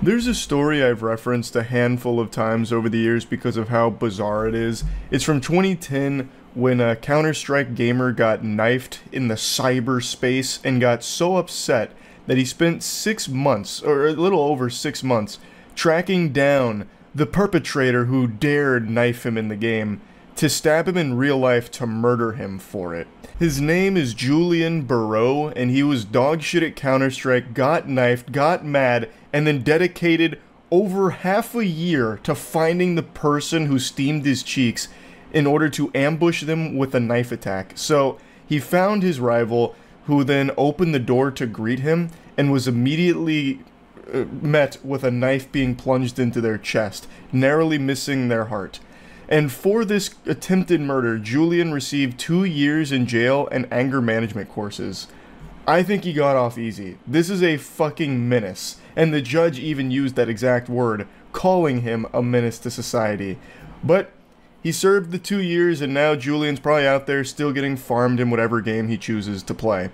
There's a story I've referenced a handful of times over the years because of how bizarre it is. It's from 2010 when a Counter-Strike gamer got knifed in the cyberspace and got so upset that he spent 6 months, or a little over 6 months, tracking down the perpetrator who dared knife him in the game, to stab him in real life to murder him for it. His name is Julian Barreau, and he was dog shit at Counter-Strike, got knifed, got mad, and then dedicated over half a year to finding the person who steamed his cheeks in order to ambush them with a knife attack. So he found his rival, who then opened the door to greet him, and was immediately met with a knife being plunged into their chest, narrowly missing their heart. And for this attempted murder, Julian received 2 years in jail and anger management courses. I think he got off easy. This is a fucking menace, and the judge even used that exact word, calling him a menace to society. But he served the 2 years, and now Julian's probably out there still getting farmed in whatever game he chooses to play.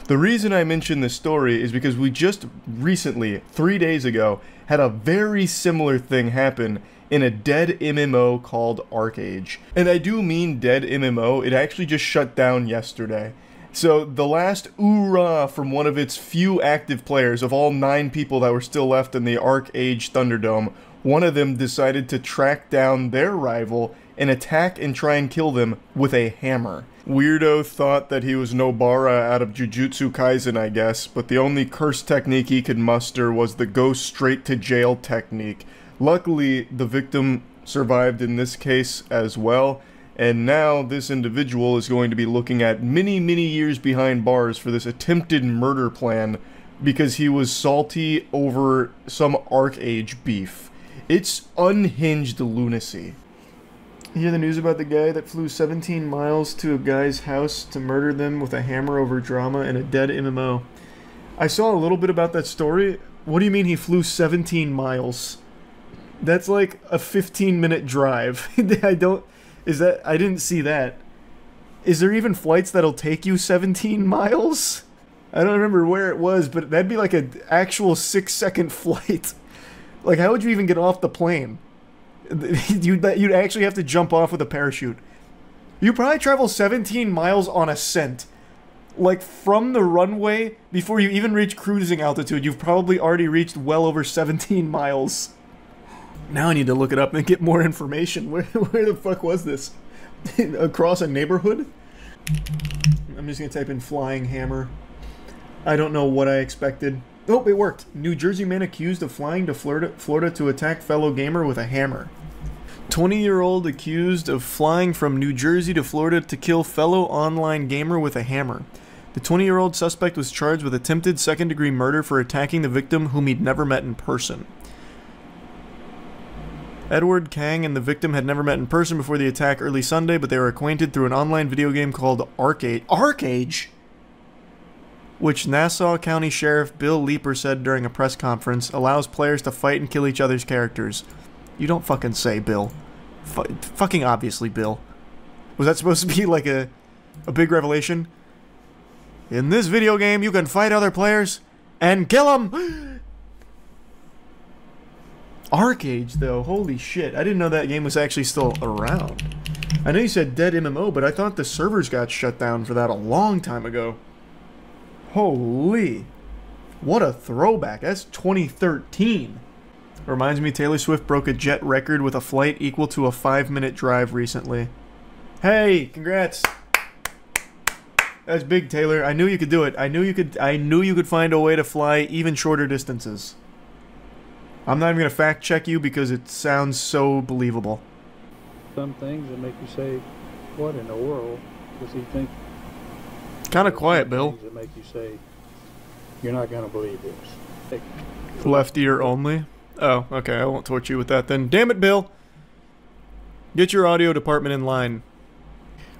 The reason I mention this story is because we just recently, 3 days ago, had a very similar thing happen in a dead MMO called ArcAge. And I do mean dead MMO, it actually just shut down yesterday. So the last oorah from one of its few active players, of all 9 people that were still left in the ArcAge Thunderdome, one of them decided to track down their rival and attack and try and kill them with a hammer. Weirdo thought that he was Nobara out of Jujutsu Kaisen, I guess, but the only curse technique he could muster was the go straight to jail technique. Luckily, the victim survived in this case as well, and now this individual is going to be looking at many, many years behind bars for this attempted murder plan because he was salty over some ArcAge beef. It's unhinged lunacy. You hear the news about the guy that flew 17 miles to a guy's house to murder them with a hammer over drama in a dead MMO. I saw a little bit about that story. What do you mean he flew 17 miles? That's like a 15-minute drive. I didn't see that. Is there even flights that'll take you 17 miles? I don't remember where it was, but that'd be like an actual 6-second flight. Like, how would you even get off the plane? You'd actually have to jump off with a parachute. You probably travel 17 miles on ascent. Like, from the runway, before you even reach cruising altitude, you've probably already reached well over 17 miles. Now I need to look it up and get more information. Where the fuck was this? Across a neighborhood? I'm just gonna type in flying hammer. I don't know what I expected. Oh, it worked. New Jersey man accused of flying to Florida to attack fellow gamer with a hammer. 20-year-old accused of flying from New Jersey to Florida to kill fellow online gamer with a hammer. The 20-year-old suspect was charged with attempted second-degree murder for attacking the victim whom he'd never met in person. Edward Kang and the victim had never met in person before the attack early Sunday, but they were acquainted through an online video game called ArcAge. ArcAge? Which Nassau County Sheriff Bill Leeper said during a press conference allows players to fight and kill each other's characters. You don't fucking say, Bill. Fucking obviously, Bill. Was that supposed to be like a big revelation? In this video game, you can fight other players and kill them! ArcAge, though, holy shit. I didn't know that game was actually still around. I know you said dead MMO, but I thought the servers got shut down for that a long time ago. Holy. What a throwback. That's 2013. Reminds me Taylor Swift broke a jet record with a flight equal to a 5-minute drive recently. Hey, congrats. That's big, Taylor. I knew you could do it. I knew you could find a way to fly even shorter distances. I'm not even going to fact check you because it sounds so believable. Some things that make you say, what in the world does he think? Kind of quiet, Bill. Things that make you say, you're not going to believe this. Left ear only? Oh, okay, I won't torture you with that then. Damn it, Bill! Get your audio department in line.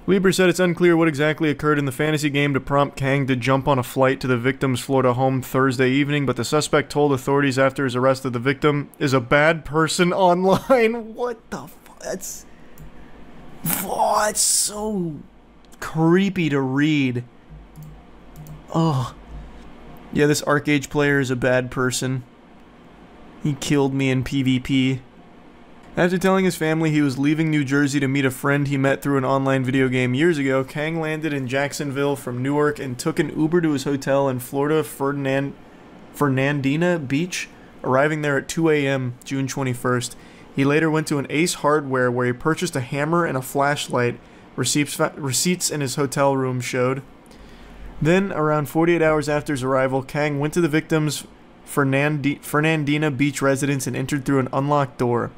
Lieber said it's unclear what exactly occurred in the fantasy game to prompt Kang to jump on a flight to the victim's Florida home Thursday evening, but the suspect told authorities after his arrest that the victim is a bad person online. What the fuck? That's... Oh, it's so creepy to read. Oh. Yeah, this ArcAge player is a bad person. He killed me in PvP. After telling his family he was leaving New Jersey to meet a friend he met through an online video game years ago, Kang landed in Jacksonville from Newark and took an Uber to his hotel in Florida Fernandina Beach, arriving there at 2 a.m. June 21st. He later went to an Ace Hardware where he purchased a hammer and a flashlight, receipts in his hotel room showed. Then, around 48 hours after his arrival, Kang went to the victim's Fernandina Beach residence and entered through an unlocked door.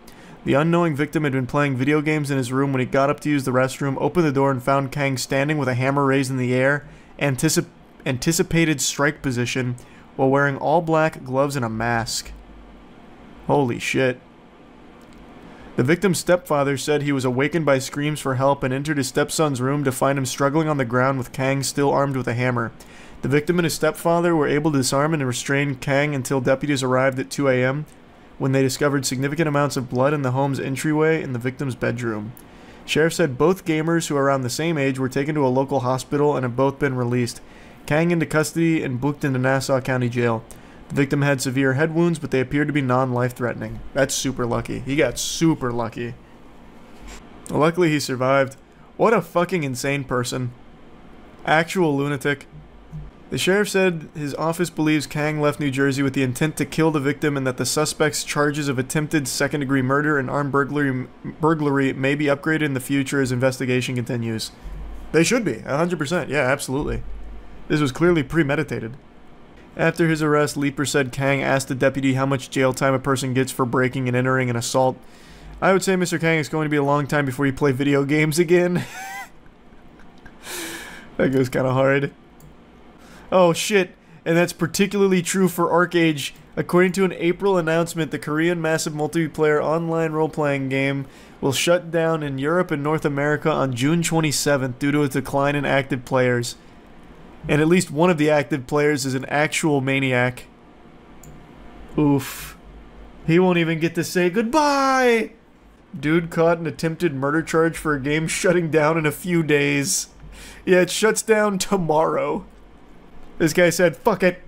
The unknowing victim had been playing video games in his room when he got up to use the restroom, opened the door, and found Kang standing with a hammer raised in the air, anticipated strike position, while wearing all black gloves and a mask. Holy shit. The victim's stepfather said he was awakened by screams for help and entered his stepson's room to find him struggling on the ground with Kang still armed with a hammer. The victim and his stepfather were able to disarm and restrain Kang until deputies arrived at 2 a.m. when they discovered significant amounts of blood in the home's entryway in the victim's bedroom. Sheriff said both gamers, who are around the same age, were taken to a local hospital and have both been released. Kang into custody and booked into Nassau County Jail. The victim had severe head wounds, but they appeared to be non-life-threatening. That's super lucky. He got super lucky. Luckily, he survived. What a fucking insane person. Actual lunatic. The sheriff said his office believes Kang left New Jersey with the intent to kill the victim and that the suspect's charges of attempted second-degree murder and armed burglary may be upgraded in the future as investigation continues. They should be, 100%. Yeah, absolutely. This was clearly premeditated. After his arrest, Leeper said Kang asked the deputy how much jail time a person gets for breaking and entering an assault. I would say Mr. Kang, it's going to be a long time before you play video games again. That goes kind of hard. Oh shit, and that's particularly true for ArcAge. According to an April announcement, the Korean massive multiplayer online role-playing game will shut down in Europe and North America on June 27th due to a decline in active players. And at least one of the active players is an actual maniac. Oof. He won't even get to say goodbye! Dude caught an attempted murder charge for a game shutting down in a few days. Yeah, it shuts down tomorrow. This guy said, fuck it.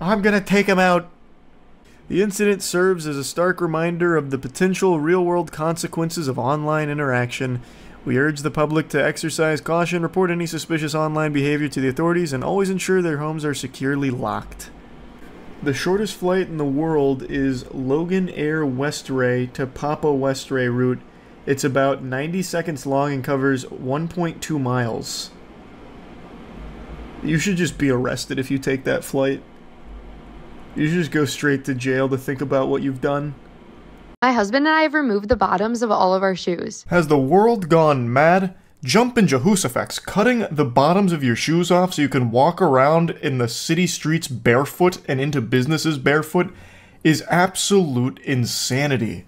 I'm gonna take him out. The incident serves as a stark reminder of the potential real-world consequences of online interaction. We urge the public to exercise caution, report any suspicious online behavior to the authorities, and always ensure their homes are securely locked. The shortest flight in the world is Logan Air Westray to Papa Westray route. It's about 90 seconds long and covers 1.2 miles. You should just be arrested if you take that flight. You should just go straight to jail to think about what you've done. My husband and I have removed the bottoms of all of our shoes. Has the world gone mad? Jump in Jehoshaphat. Cutting the bottoms of your shoes off so you can walk around in the city streets barefoot and into businesses barefoot is absolute insanity.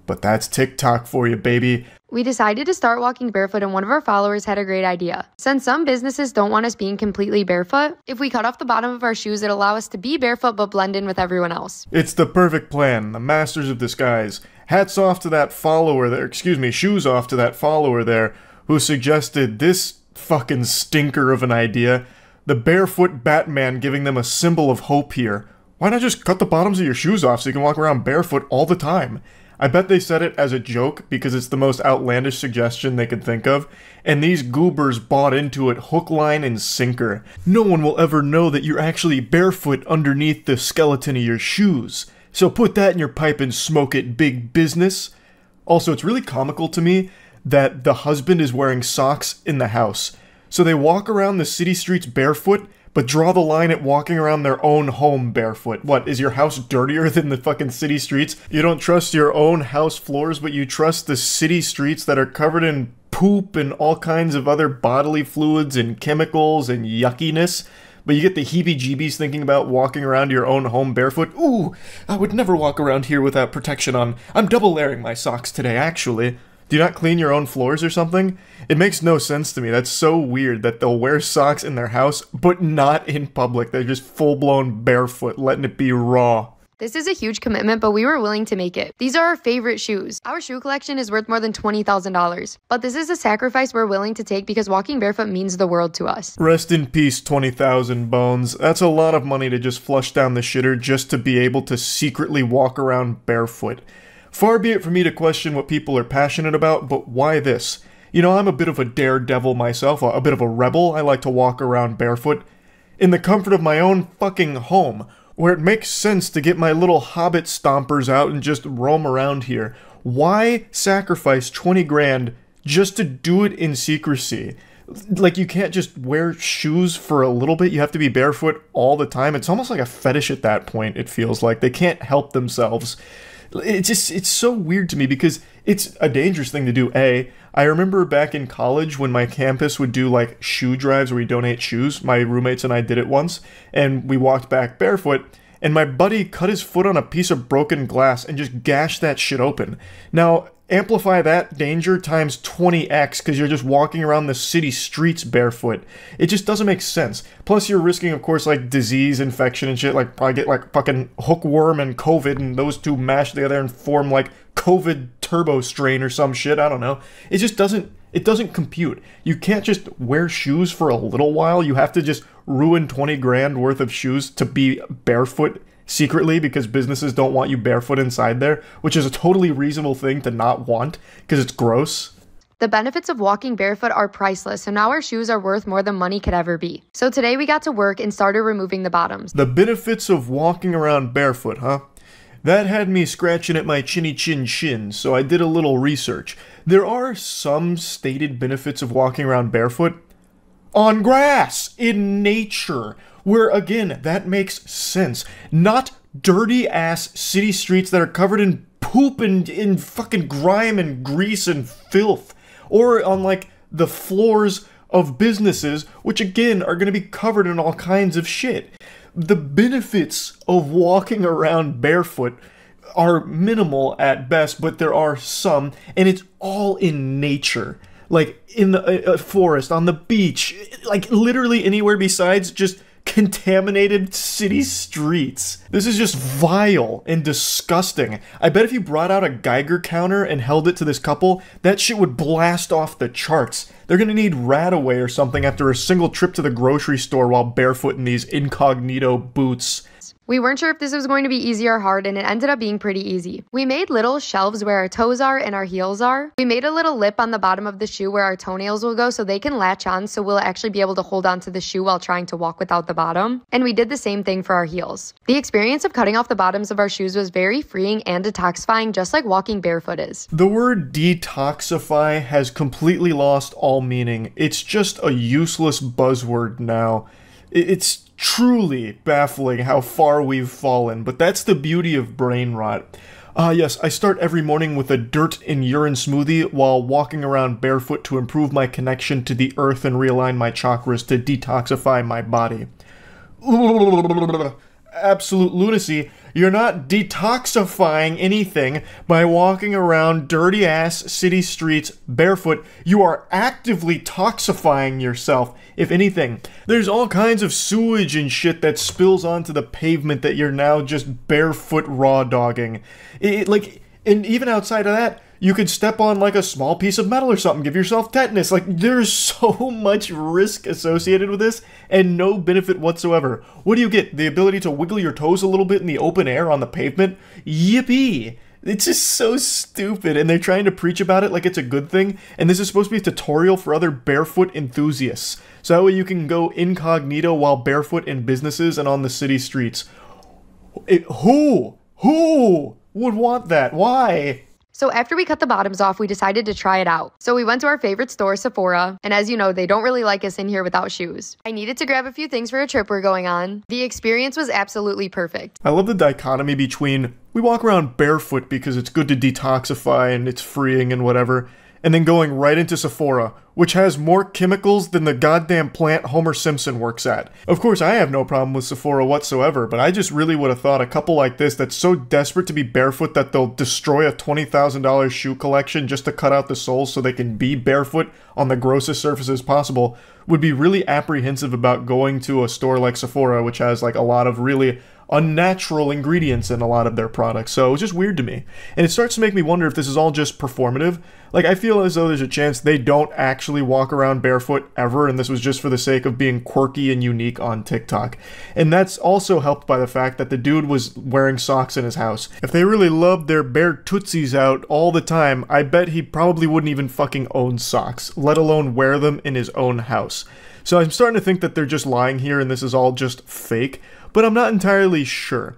But that's TikTok for you, baby. We decided to start walking barefoot, and one of our followers had a great idea. Since some businesses don't want us being completely barefoot, if we cut off the bottom of our shoes, it'll allow us to be barefoot but blend in with everyone else. It's the perfect plan. The masters of disguise. Hats off to that follower there, shoes off to that follower there, who suggested this fucking stinker of an idea. The barefoot Batman giving them a symbol of hope here. Why not just cut the bottoms of your shoes off so you can walk around barefoot all the time? I bet they said it as a joke because it's the most outlandish suggestion they could think of, and these goobers bought into it hook, line, and sinker. No one will ever know that you're actually barefoot underneath the skeleton of your shoes, so put that in your pipe and smoke it, big business. Also, it's really comical to me that the husband is wearing socks in the house. So they walk around the city streets barefoot, but draw the line at walking around their own home barefoot. What, is your house dirtier than the fucking city streets? You don't trust your own house floors, but you trust the city streets that are covered in poop and all kinds of other bodily fluids and chemicals and yuckiness? But you get the heebie-jeebies thinking about walking around your own home barefoot. Ooh, I would never walk around here without protection on. I'm double layering my socks today, actually. Do you not clean your own floors or something? It makes no sense to me. That's so weird that they'll wear socks in their house, but not in public. They're just full-blown barefoot, letting it be raw. This is a huge commitment, but we were willing to make it. These are our favorite shoes. Our shoe collection is worth more than $20,000, but this is a sacrifice we're willing to take because walking barefoot means the world to us. Rest in peace, 20,000 bones. That's a lot of money to just flush down the shitter just to be able to secretly walk around barefoot. Far be it from me to question what people are passionate about, but why this? You know, I'm a bit of a daredevil myself, a bit of a rebel. I like to walk around barefoot in the comfort of my own fucking home, where it makes sense to get my little hobbit stompers out and just roam around here. Why sacrifice 20 grand just to do it in secrecy? Like, you can't just wear shoes for a little bit, you have to be barefoot all the time. It's almost like a fetish at that point, it feels like. They can't help themselves. It's so weird to me because it's a dangerous thing to do. I remember back in college when my campus would do like shoe drives where we donate shoes. My roommates and I did it once, and we walked back barefoot, and my buddy cut his foot on a piece of broken glass and just gashed that shit open. Now, amplify that danger times 20x because you're just walking around the city streets barefoot. It just doesn't make sense. Plus, you're risking, of course, like disease, infection, and shit. Like, probably get like fucking hookworm and COVID, and those two mash together and form like COVID turbo strain or some shit. I don't know. It just doesn't. It doesn't compute. You can't just wear shoes for a little while. You have to just ruin 20 grand worth of shoes to be barefoot secretly because businesses don't want you barefoot inside there, which is a totally reasonable thing to not want because it's gross. The benefits of walking barefoot are priceless, so now our shoes are worth more than money could ever be. So today we got to work and started removing the bottoms. The benefits of walking around barefoot, huh? That had me scratching at my chinny chin chin, so I did a little research. There are some stated benefits of walking around barefoot on grass, in nature, where, again, that makes sense. Not dirty-ass city streets that are covered in poop and in fucking grime and grease and filth. Or on, like, the floors of businesses, which, again, are going to be covered in all kinds of shit. The benefits of walking around barefoot are minimal at best, but there are some, and it's all in nature. Like, in the forest, on the beach, like, literally anywhere besides just contaminated city streets. This is just vile and disgusting. I bet if you brought out a Geiger counter and held it to this couple, that shit would blast off the charts. They're gonna need Radaway or something after a single trip to the grocery store while barefoot in these incognito boots. We weren't sure if this was going to be easy or hard, and it ended up being pretty easy. We made little shelves where our toes are and our heels are. We made a little lip on the bottom of the shoe where our toenails will go so they can latch on, so we'll actually be able to hold on to the shoe while trying to walk without the bottom. And we did the same thing for our heels. The experience of cutting off the bottoms of our shoes was very freeing and detoxifying, just like walking barefoot is. The word detoxify has completely lost all meaning. It's just a useless buzzword now. It's truly baffling how far we've fallen, but that's the beauty of brain rot. Yes, I start every morning with a dirt and urine smoothie while walking around barefoot to improve my connection to the earth and realign my chakras to detoxify my body. Absolute lunacy. You're not detoxifying anything by walking around dirty-ass city streets barefoot. You are actively toxifying yourself, if anything. There's all kinds of sewage and shit that spills onto the pavement that you're now just barefoot raw dogging. And even outside of that, you could step on like a small piece of metal or something, give yourself tetanus. Like, there's so much risk associated with this and no benefit whatsoever. What do you get? The ability to wiggle your toes a little bit in the open air on the pavement? Yippee! It's just so stupid, and they're trying to preach about it like it's a good thing, and this is supposed to be a tutorial for other barefoot enthusiasts. So that way you can go incognito while barefoot in businesses and on the city streets. Who would want that? Why? So after we cut the bottoms off, we decided to try it out. So we went to our favorite store, Sephora, and as you know, they don't really like us in here without shoes. I needed to grab a few things for a trip we're going on. The experience was absolutely perfect. I love the dichotomy between we walk around barefoot because it's good to detoxify and it's freeing and whatever, and then going right into Sephora, which has more chemicals than the goddamn plant Homer Simpson works at. Of course, I have no problem with Sephora whatsoever, but I just really would have thought a couple like this that's so desperate to be barefoot that they'll destroy a $20,000 shoe collection just to cut out the soles so they can be barefoot on the grossest surfaces possible would be really apprehensive about going to a store like Sephora, which has like a lot of really unnatural ingredients in a lot of their products, so it was just weird to me. And it starts to make me wonder if this is all just performative. Like, I feel as though there's a chance they don't actually walk around barefoot ever, and this was just for the sake of being quirky and unique on TikTok. And that's also helped by the fact that the dude was wearing socks in his house. If they really loved their bare tootsies out all the time, I bet he probably wouldn't even fucking own socks, let alone wear them in his own house. So I'm starting to think that they're just lying here and this is all just fake, but I'm not entirely sure.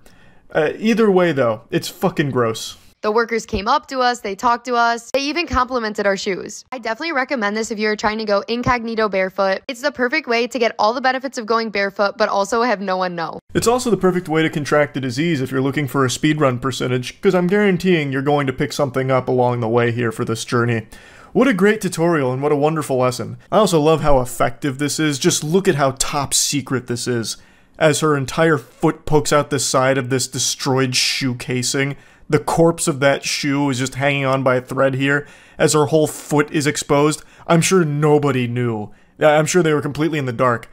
Either way though, it's fucking gross. The workers came up to us, they talked to us, they even complimented our shoes. I definitely recommend this if you're trying to go incognito barefoot. It's the perfect way to get all the benefits of going barefoot, but also have no one know. It's also the perfect way to contract the disease if you're looking for a speedrun percentage, because I'm guaranteeing you're going to pick something up along the way here for this journey. What a great tutorial and what a wonderful lesson. I also love how effective this is. Just look at how top secret this is. As her entire foot pokes out the side of this destroyed shoe casing, the corpse of that shoe is just hanging on by a thread here as her whole foot is exposed. I'm sure nobody knew. I'm sure they were completely in the dark.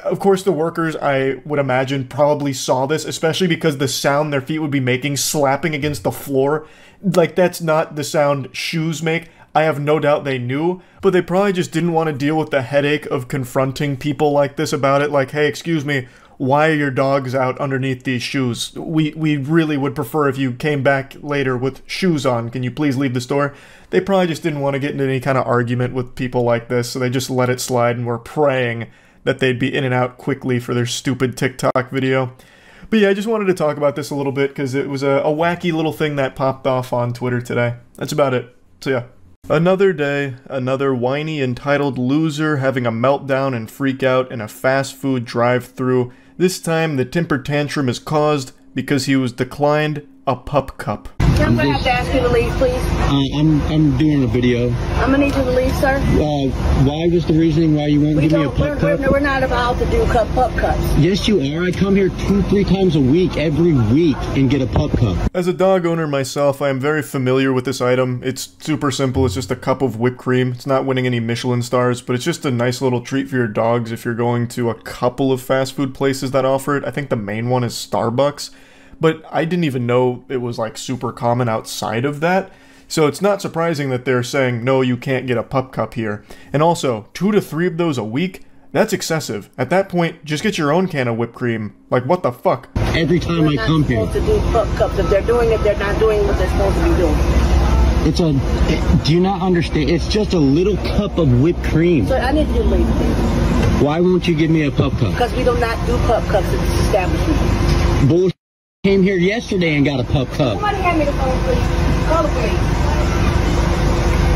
Of course, the workers, I would imagine, probably saw this, especially because the sound their feet would be making slapping against the floor. Like, that's not the sound shoes make. I have no doubt they knew, but they probably just didn't want to deal with the headache of confronting people like this about it. Like, hey, excuse me, why are your dogs out underneath these shoes? We really would prefer if you came back later with shoes on. Can you please leave the store? They probably just didn't want to get into any kind of argument with people like this, so they just let it slide and were praying that they'd be in and out quickly for their stupid TikTok video. But yeah, I just wanted to talk about this a little bit because it was a wacky little thing that popped off on Twitter today. That's about it. So yeah. Another day, another whiny, entitled loser having a meltdown and freak out in a fast food drive-thru. This time, the temper tantrum is caused because he was declined a pup cup. I'm gonna have to ask you to leave, please. I'm doing a video. I'm gonna need you to leave, sir. Why was the reasoning why you won't give me a pup cup? We're not about to do pup cups. Yes, you are. I come here 2-3 times a week, every week, and get a pup cup. As a dog owner myself, I am very familiar with this item. It's super simple. It's just a cup of whipped cream. It's not winning any Michelin stars, but it's just a nice little treat for your dogs if you're going to a couple of fast food places that offer it. I think the main one is Starbucks. But I didn't even know it was like super common outside of that. So it's not surprising that they're saying, no, you can't get a pup cup here. And also, 2 to 3 of those a week? That's excessive. At that point, just get your own can of whipped cream. Like, what the fuck? Every time I come here. They're not supposed to do pup cups. If they're doing it, they're not doing what they're supposed to be doing. Do you not understand? It's just a little cup of whipped cream. So I need you to leave, please. Why won't you give me a pup cup? Because we do not do pup cups at this establishment. Bullshit. Came here yesterday and got a pup cup. Somebody hand me the phone, please. Call the police.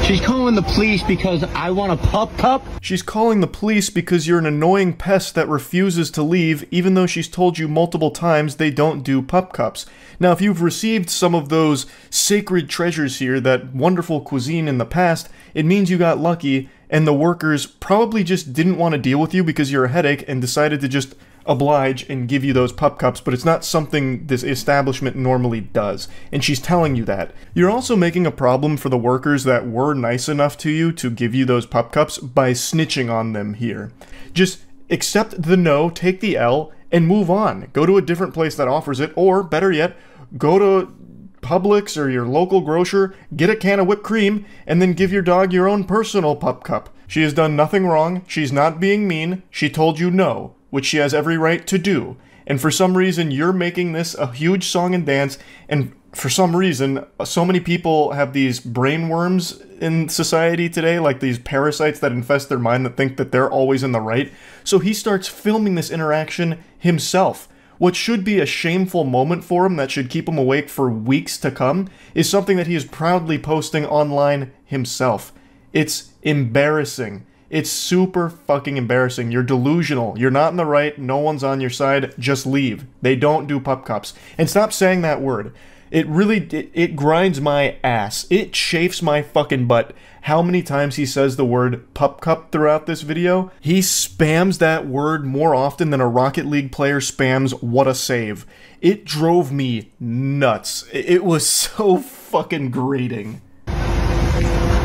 She's calling the police because I want a pup cup? She's calling the police because you're an annoying pest that refuses to leave, even though she's told you multiple times they don't do pup cups. Now, if you've received some of those sacred treasures here, that wonderful cuisine in the past, it means you got lucky, and the workers probably just didn't want to deal with you because you're a headache and decided to just oblige and give you those pup cups, but it's not something this establishment normally does, and she's telling you that. You're also making a problem for the workers that were nice enough to you to give you those pup cups by snitching on them here. Just accept the no, take the L, and move on. Go to a different place that offers it, or better yet, go to Publix or your local grocer, get a can of whipped cream, and then give your dog your own personal pup cup. She has done nothing wrong, she's not being mean, she told you no, which she has every right to do. And for some reason, you're making this a huge song and dance, and for some reason, so many people have these brain worms in society today, like these parasites that infest their mind that think that they're always in the right. So he starts filming this interaction himself. What should be a shameful moment for him that should keep him awake for weeks to come is something that he is proudly posting online himself. It's embarrassing. It's super fucking embarrassing. You're delusional. You're not in the right. No one's on your side. Just leave. They don't do pup cups. And stop saying that word. It grinds my ass. It chafes my fucking butt. How many times he says the word pup cup throughout this video? He spams that word more often than a Rocket League player spams what a save. It drove me nuts. It was so fucking grating.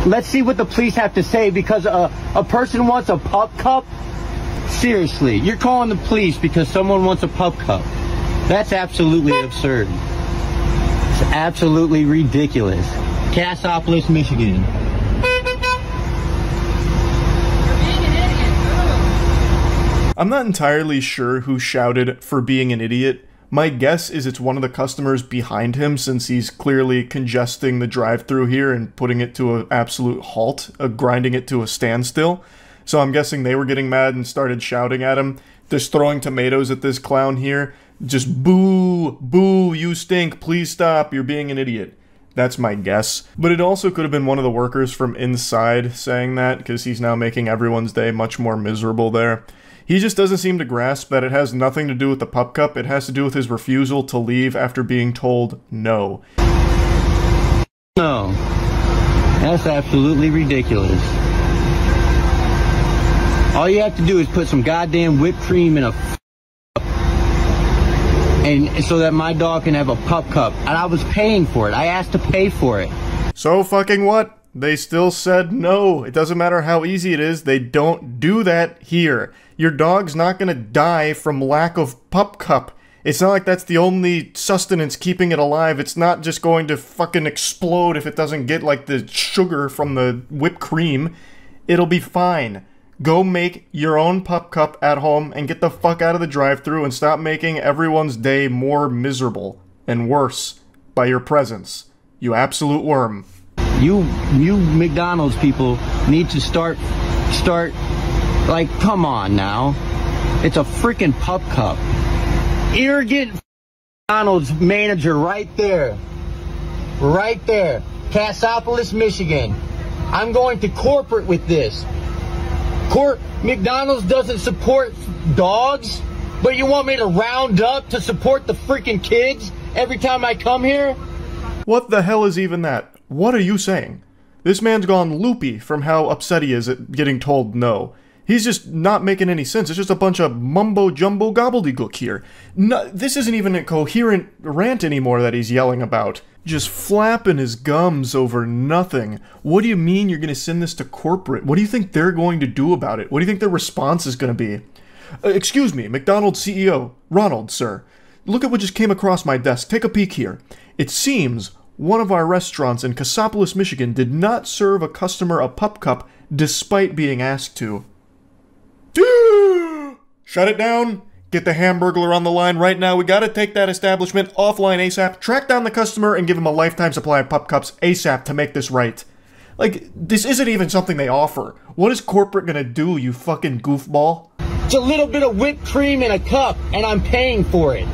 Let's see what the police have to say because a person wants a pup cup? Seriously, you're calling the police because someone wants a pup cup. That's absolutely absurd. It's absolutely ridiculous. Cassopolis, Michigan. I'm not entirely sure who shouted for being an idiot. My guess is it's one of the customers behind him, since he's clearly congesting the drive-thru here and putting it to an absolute halt, grinding it to a standstill. So I'm guessing they were getting mad and started shouting at him, just throwing tomatoes at this clown here. Just boo, boo, you stink, please stop, you're being an idiot. That's my guess. But it also could have been one of the workers from inside saying that, because he's now making everyone's day much more miserable there. He just doesn't seem to grasp that it has nothing to do with the pup cup, it has to do with his refusal to leave after being told no. No. That's absolutely ridiculous. All you have to do is put some goddamn whipped cream in a cup, and so that my dog can have a pup cup. And I was paying for it. I asked to pay for it. So fucking what? They still said no. It doesn't matter how easy it is, they don't do that here. Your dog's not gonna die from lack of pup cup. It's not like that's the only sustenance keeping it alive. It's not just going to fucking explode if it doesn't get like the sugar from the whipped cream. It'll be fine. Go make your own pup cup at home and get the fuck out of the drive-thru and stop making everyone's day more miserable and worse by your presence. You absolute worm. You McDonald's people need to start, like, come on now. It's a freaking pup cup. Arrogant McDonald's manager right there. Right there. Cassopolis, Michigan. I'm going to corporate with this. McDonald's doesn't support dogs, but you want me to round up to support the freaking kids every time I come here? What the hell is even that? What are you saying? This man's gone loopy from how upset he is at getting told no. He's just not making any sense. It's just a bunch of mumbo-jumbo gobbledygook here. No, this isn't even a coherent rant anymore that he's yelling about. Just flapping his gums over nothing. What do you mean you're going to send this to corporate? What do you think they're going to do about it? What do you think their response is going to be? Excuse me, McDonald's CEO, Ronald, sir. Look at what just came across my desk. Take a peek here. It seems one of our restaurants in Cassopolis, Michigan did not serve a customer a pup cup despite being asked to. Shut it down. Get the Hamburglar on the line right now. We gotta take that establishment offline ASAP. Track down the customer and give him a lifetime supply of pup cups ASAP to make this right. Like, this isn't even something they offer. What is corporate gonna do, you fucking goofball? It's a little bit of whipped cream in a cup, and I'm paying for it.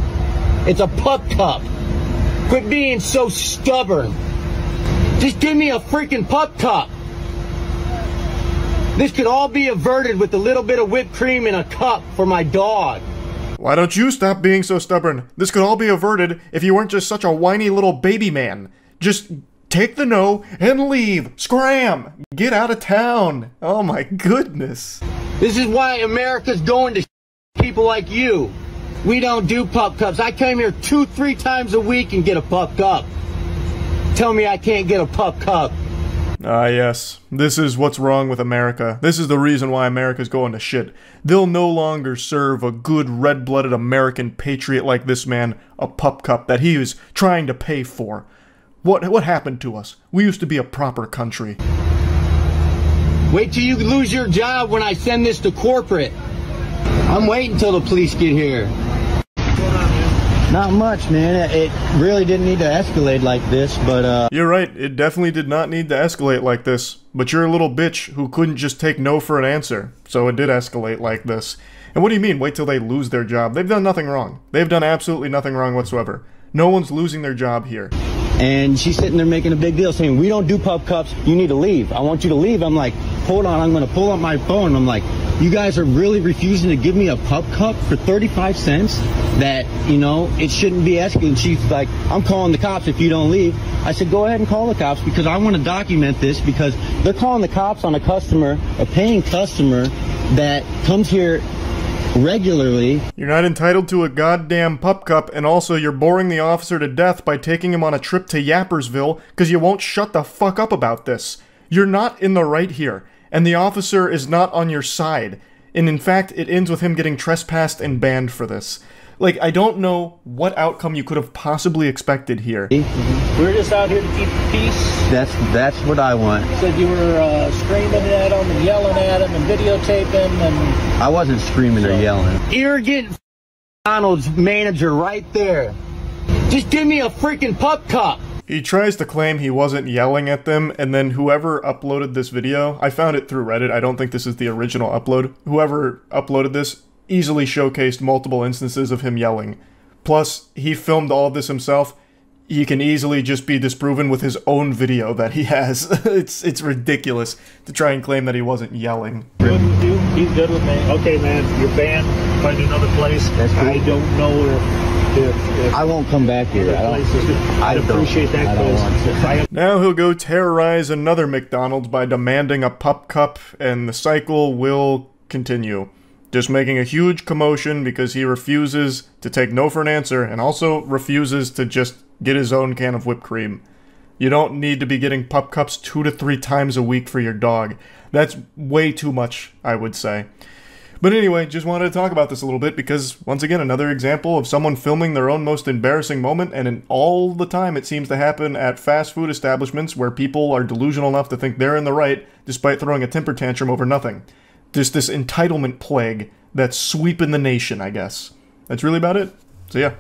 It's a pup cup. Quit being so stubborn. Just give me a freaking pup cup. This could all be averted with a little bit of whipped cream in a cup for my dog. Why don't you stop being so stubborn? This could all be averted if you weren't just such a whiny little baby man. Just take the no and leave. Scram! Get out of town. Oh my goodness. This is why America's going to people like you. We don't do pup cups. I come here 2-3 times a week and get a pup cup. Tell me I can't get a pup cup. Ah, yes. This is what's wrong with America. This is the reason why America's going to shit. They'll no longer serve a good red-blooded American patriot like this man a pup cup that he was trying to pay for. What happened to us? We used to be a proper country. Wait till you lose your job when I send this to corporate. I'm waiting till the police get here. Not much, man. It really didn't need to escalate like this, but You're right, it definitely did not need to escalate like this. But you're a little bitch who couldn't just take no for an answer. So it did escalate like this. And what do you mean, wait till they lose their job? They've done nothing wrong. They've done absolutely nothing wrong whatsoever. No one's losing their job here. And she's sitting there making a big deal saying, we don't do pup cups, you need to leave. I want you to leave. I'm like, hold on, I'm going to pull up my phone. I'm like, you guys are really refusing to give me a pup cup for 35 cents? That, you know, it shouldn't be escalating. She's like, I'm calling the cops if you don't leave. I said, go ahead and call the cops because I want to document this because they're calling the cops on a customer, a paying customer that comes here regularly. You're not entitled to a goddamn pup cup, and also you're boring the officer to death by taking him on a trip to Yappersville because you won't shut the fuck up about this. You're not in the right here, and the officer is not on your side. And in fact, it ends with him getting trespassed and banned for this. Like, I don't know what outcome you could have possibly expected here. We're just out here to keep the peace. That's what I want. Said you were screaming at him and yelling at him and videotaping and... I wasn't screaming or yelling. Arrogant McDonald's manager right there. Just give me a freaking pup cup. He tries to claim he wasn't yelling at them, and then whoever uploaded this video, I found it through Reddit, I don't think this is the original upload, whoever uploaded this easily showcased multiple instances of him yelling. Plus, he filmed all of this himself. He can easily just be disproven with his own video that he has. It's ridiculous to try and claim that he wasn't yelling. Good with you? He's good with me. Okay, man, you're banned. Find another place. That's cool. I don't know if I won't come back here. I appreciate that. I don't want to. Now he'll go terrorize another McDonald's by demanding a pup cup, and the cycle will continue. Just making a huge commotion because he refuses to take no for an answer, and also refuses to just get his own can of whipped cream. You don't need to be getting pup cups 2 to 3 times a week for your dog. That's way too much, I would say. But anyway, just wanted to talk about this a little bit because, once again, another example of someone filming their own most embarrassing moment, and all the time it seems to happen at fast food establishments where people are delusional enough to think they're in the right despite throwing a temper tantrum over nothing. Just this entitlement plague that's sweeping the nation, I guess. That's really about it. So yeah.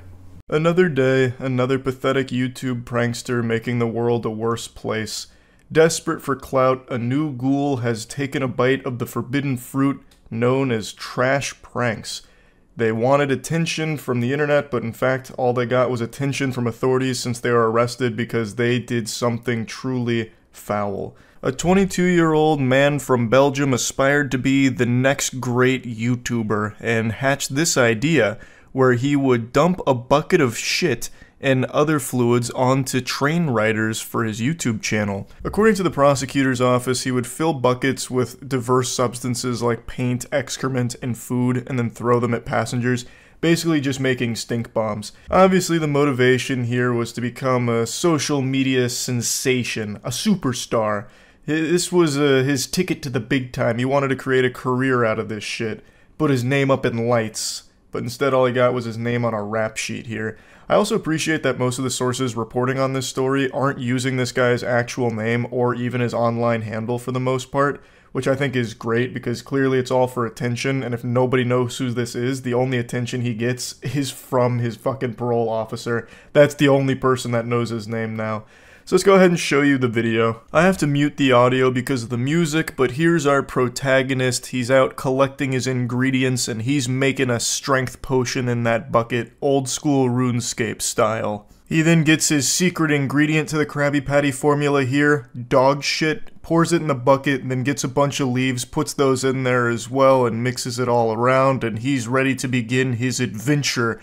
Another day, another pathetic YouTube prankster making the world a worse place. Desperate for clout, a new ghoul has taken a bite of the forbidden fruit known as trash pranks. They wanted attention from the internet, but in fact, all they got was attention from authorities since they were arrested because they did something truly foul. A 22-year-old man from Belgium aspired to be the next great YouTuber and hatched this idea where he would dump a bucket of shit and other fluids onto train riders for his YouTube channel. According to the prosecutor's office, he would fill buckets with diverse substances like paint, excrement, and food and then throw them at passengers, basically just making stink bombs. Obviously, the motivation here was to become a social media sensation, a superstar. This was his ticket to the big time. He wanted to create a career out of this shit, put his name up in lights, but instead all he got was his name on a rap sheet here. I also appreciate that most of the sources reporting on this story aren't using this guy's actual name or even his online handle for the most part, which I think is great because clearly it's all for attention, and if nobody knows who this is, the only attention he gets is from his fucking parole officer. That's the only person that knows his name now. So let's go ahead and show you the video. I have to mute the audio because of the music, but here's our protagonist. He's out collecting his ingredients and he's making a strength potion in that bucket, old school RuneScape style. He then gets his secret ingredient to the Krabby Patty formula here, dog shit, pours it in the bucket, and then gets a bunch of leaves, puts those in there as well, and mixes it all around, and he's ready to begin his adventure.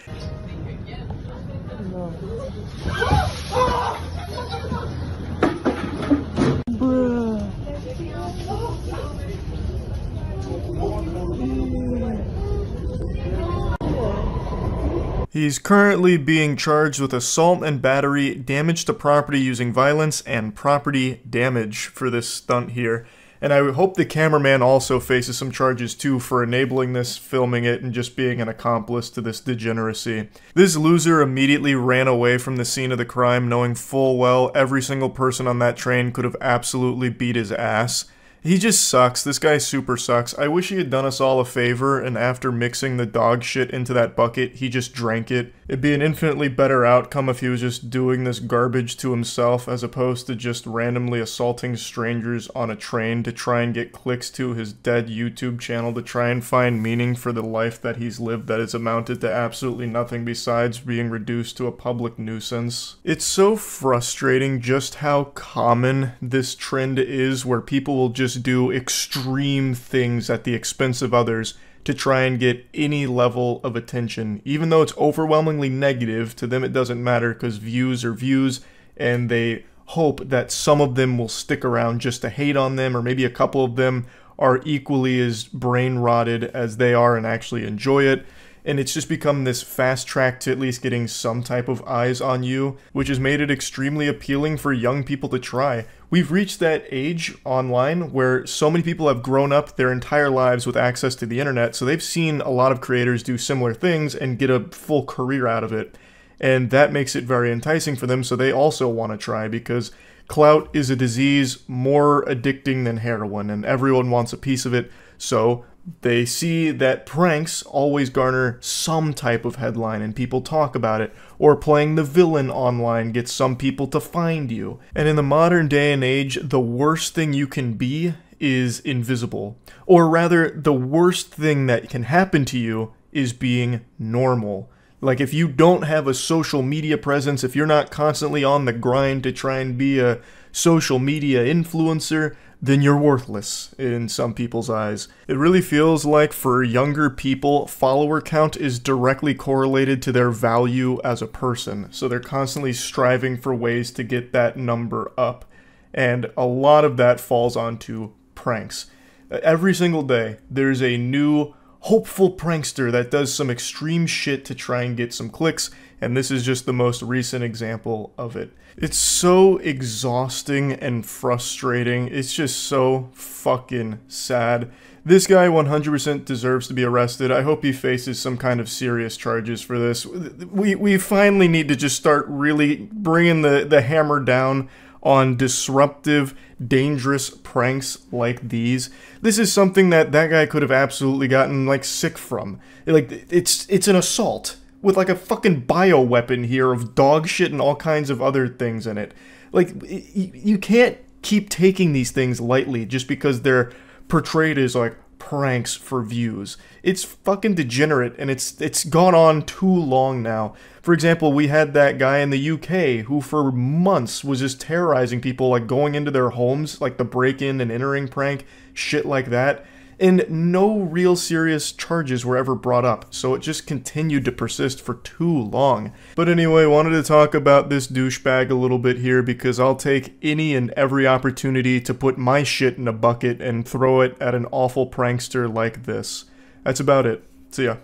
He's currently being charged with assault and battery, damage to property using violence, and property damage for this stunt here. And I hope the cameraman also faces some charges too for enabling this, filming it, and just being an accomplice to this degeneracy. This loser immediately ran away from the scene of the crime, knowing full well every single person on that train could have absolutely beat his ass. He just sucks. This guy super sucks. I wish he had done us all a favor, and after mixing the dog shit into that bucket, he just drank it. It'd be an infinitely better outcome if he was just doing this garbage to himself, as opposed to just randomly assaulting strangers on a train to try and get clicks to his dead YouTube channel, to try and find meaning for the life that he's lived that has amounted to absolutely nothing besides being reduced to a public nuisance. It's so frustrating just how common this trend is, where people will just do extreme things at the expense of others to try and get any level of attention. Even though it's overwhelmingly negative, to them it doesn't matter because views are views, and they hope that some of them will stick around just to hate on them, or maybe a couple of them are equally as brain rotted as they are and actually enjoy it. and it's just become this fast track to at least getting some type of eyes on you, which has made it extremely appealing for young people to try. We've reached that age online where so many people have grown up their entire lives with access to the internet, so they've seen a lot of creators do similar things and get a full career out of it. And that makes it very enticing for them, so they also want to try, because clout is a disease more addicting than heroin, and everyone wants a piece of it, so they see that pranks always garner some type of headline and people talk about it, or playing the villain online gets some people to find you. And in the modern day and age, the worst thing you can be is invisible. Or rather, the worst thing that can happen to you is being normal. Like, if you don't have a social media presence, if you're not constantly on the grind to try and be a social media influencer, then you're worthless in some people's eyes. It really feels like for younger people, follower count is directly correlated to their value as a person. So they're constantly striving for ways to get that number up. And a lot of that falls onto pranks. Every single day, there's a new hopeful prankster that does some extreme shit to try and get some clicks, and this is just the most recent example of it. It's so exhausting and frustrating. It's just so fucking sad. This guy 100% deserves to be arrested. I hope he faces some kind of serious charges for this. We finally need to just start really bringing the hammer down on disruptive, dangerous pranks like these. This is something that guy could have absolutely gotten, like, sick from. Like, it's an assault with, like, a fucking bioweapon here of dog shit and all kinds of other things in it. Like, you can't keep taking these things lightly just because they're portrayed as, like, pranks for views. It's fucking degenerate, and it's gone on too long now. For example, we had that guy in the UK who for months was just terrorizing people, like going into their homes, like the break-in and entering prank, shit like that, and no real serious charges were ever brought up, so it just continued to persist for too long. But anyway, wanted to talk about this douchebag a little bit here because I'll take any and every opportunity to put my shit in a bucket and throw it at an awful prankster like this. That's about it. See ya.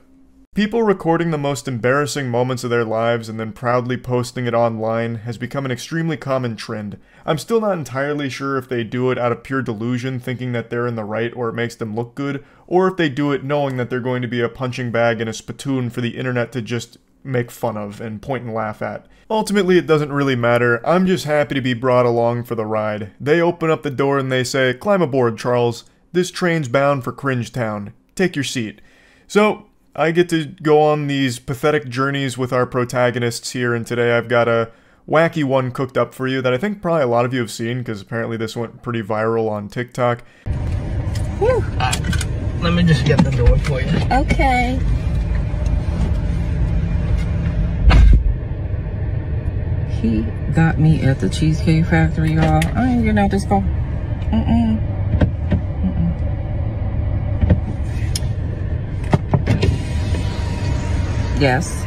People recording the most embarrassing moments of their lives and then proudly posting it online has become an extremely common trend. I'm still not entirely sure if they do it out of pure delusion, thinking that they're in the right or it makes them look good, or if they do it knowing that they're going to be a punching bag and a spittoon for the internet to just make fun of and point and laugh at. Ultimately, it doesn't really matter. I'm just happy to be brought along for the ride. They open up the door and they say, "Climb aboard, Charles. This train's bound for Cringe Town. Take your seat." So, I get to go on these pathetic journeys with our protagonists here, and today I've got a wacky one cooked up for you that I think probably a lot of you have seen, because apparently this went pretty viral on TikTok. Whew. Let me just get the door for you. Okay. He got me at the Cheesecake Factory, y'all. I ain't getting out this car. Yes.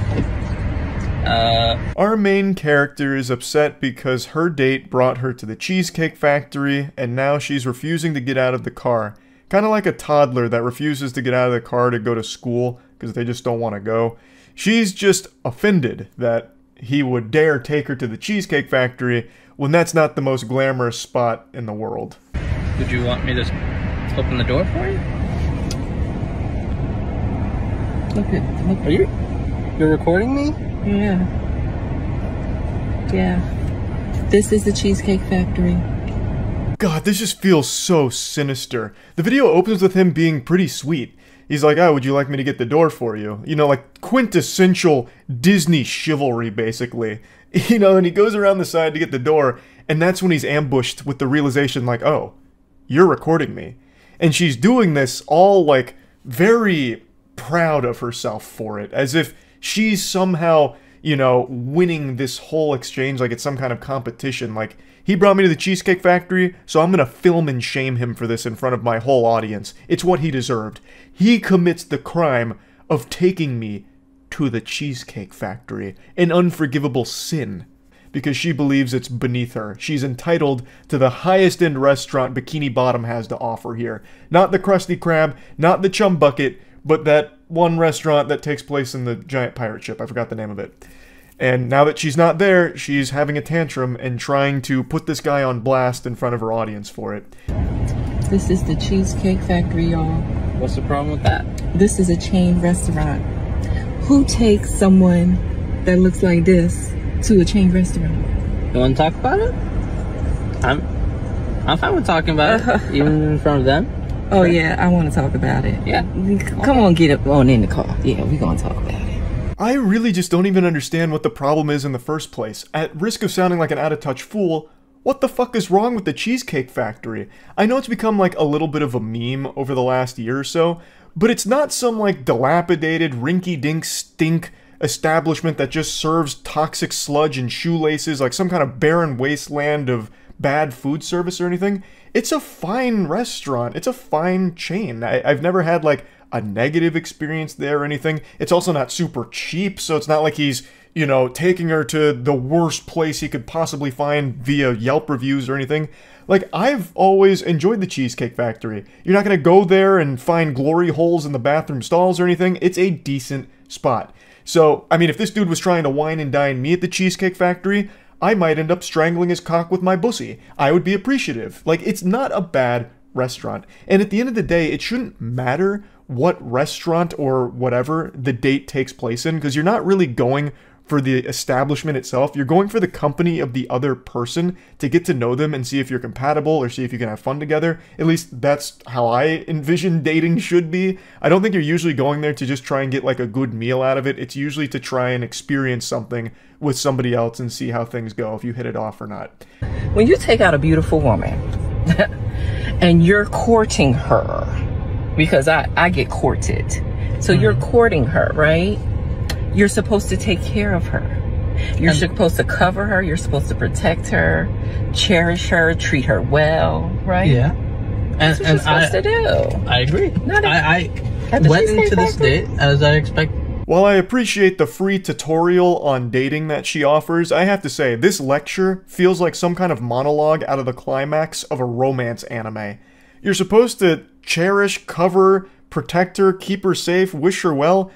Our main character is upset because her date brought her to the Cheesecake Factory, and now she's refusing to get out of the car. Kind of like a toddler that refuses to get out of the car to go to school because they just don't want to go. She's just offended that he would dare take her to the Cheesecake Factory when that's not the most glamorous spot in the world. Would you want me to open the door for you? Look. You're recording me? Yeah. This is the Cheesecake Factory. God, this just feels so sinister. The video opens with him being pretty sweet. He's like, "Oh, would you like me to get the door for you?" You know, like quintessential Disney chivalry, basically. You know, and he goes around the side to get the door, and that's when he's ambushed with the realization, like, "Oh, you're recording me." And she's doing this all, like, very proud of herself for it, as if she's somehow, you know, winning this whole exchange like it's some kind of competition. Like, he brought me to the Cheesecake Factory, so I'm gonna film and shame him for this in front of my whole audience. It's what he deserved. He commits the crime of taking me to the Cheesecake Factory, an unforgivable sin, because she believes it's beneath her. She's entitled to the highest end restaurant Bikini Bottom has to offer here. Not the Krusty Krab, not the Chum Bucket, but that one restaurant that takes place in the giant pirate ship. I forgot the name of it. And now that she's not there, she's having a tantrum and trying to put this guy on blast in front of her audience for it. This is the Cheesecake Factory, y'all. What's the problem with that? This is a chain restaurant. Who takes someone that looks like this to a chain restaurant? You want to talk about it? I'm fine with talking about it, even in front of them. Oh yeah, I want to talk about it. Yeah. Come on, get up on in the car. Yeah, we're gonna talk about it. I really just don't even understand what the problem is in the first place. At risk of sounding like an out-of-touch fool, what the fuck is wrong with the Cheesecake Factory? I know it's become like a little bit of a meme over the last year or so, but it's not some like dilapidated, rinky-dink stink establishment that just serves toxic sludge and shoelaces like some kind of barren wasteland of bad food service or anything. It's a fine restaurant. It's a fine chain. I've never had like a negative experience there or anything. It's also not super cheap, so it's not like he's, you know, taking her to the worst place he could possibly find via Yelp reviews or anything. Like, I've always enjoyed the Cheesecake Factory. You're not gonna go there and find glory holes in the bathroom stalls or anything. It's a decent spot. So, I mean, if this dude was trying to wine and dine me at the Cheesecake Factory, I might end up strangling his cock with my bussy. I would be appreciative. Like, it's not a bad restaurant. And at the end of the day, it shouldn't matter what restaurant or whatever the date takes place in, because you're not really going for the establishment itself. You're going for the company of the other person to get to know them and see if you're compatible or see if you can have fun together. At least that's how I envision dating should be. I don't think you're usually going there to just try and get like a good meal out of it. It's usually to try and experience something with somebody else and see how things go, if you hit it off or not. When you take out a beautiful woman and you're courting her, because I get courted. So you're courting her, right? You're supposed to take care of her. You're supposed to cover her. You're supposed to protect her, cherish her, treat her well, right? Yeah. That's what you're supposed to do. I agree. I went into this date as I expected. While I appreciate the free tutorial on dating that she offers, I have to say, this lecture feels like some kind of monologue out of the climax of a romance anime. You're supposed to cherish, cover, protect her, keep her safe, wish her well.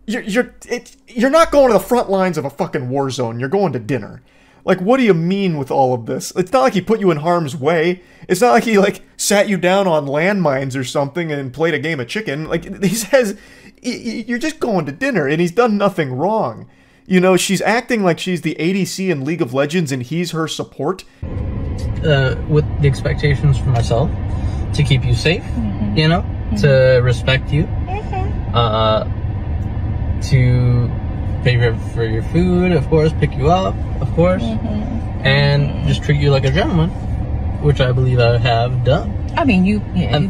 You're not going to the front lines of a fucking war zone. You're going to dinner. Like, what do you mean with all of this? It's not like he put you in harm's way. It's not like he, like, sat you down on landmines or something and played a game of chicken. Like, he says, you're just going to dinner, and he's done nothing wrong. You know, she's acting like she's the ADC in League of Legends and he's her support. With the expectations for myself, to keep you safe, you know, to respect you, to pay for your food, of course, pick you up, of course, and just treat you like a gentleman, which I believe I have done. I mean, you've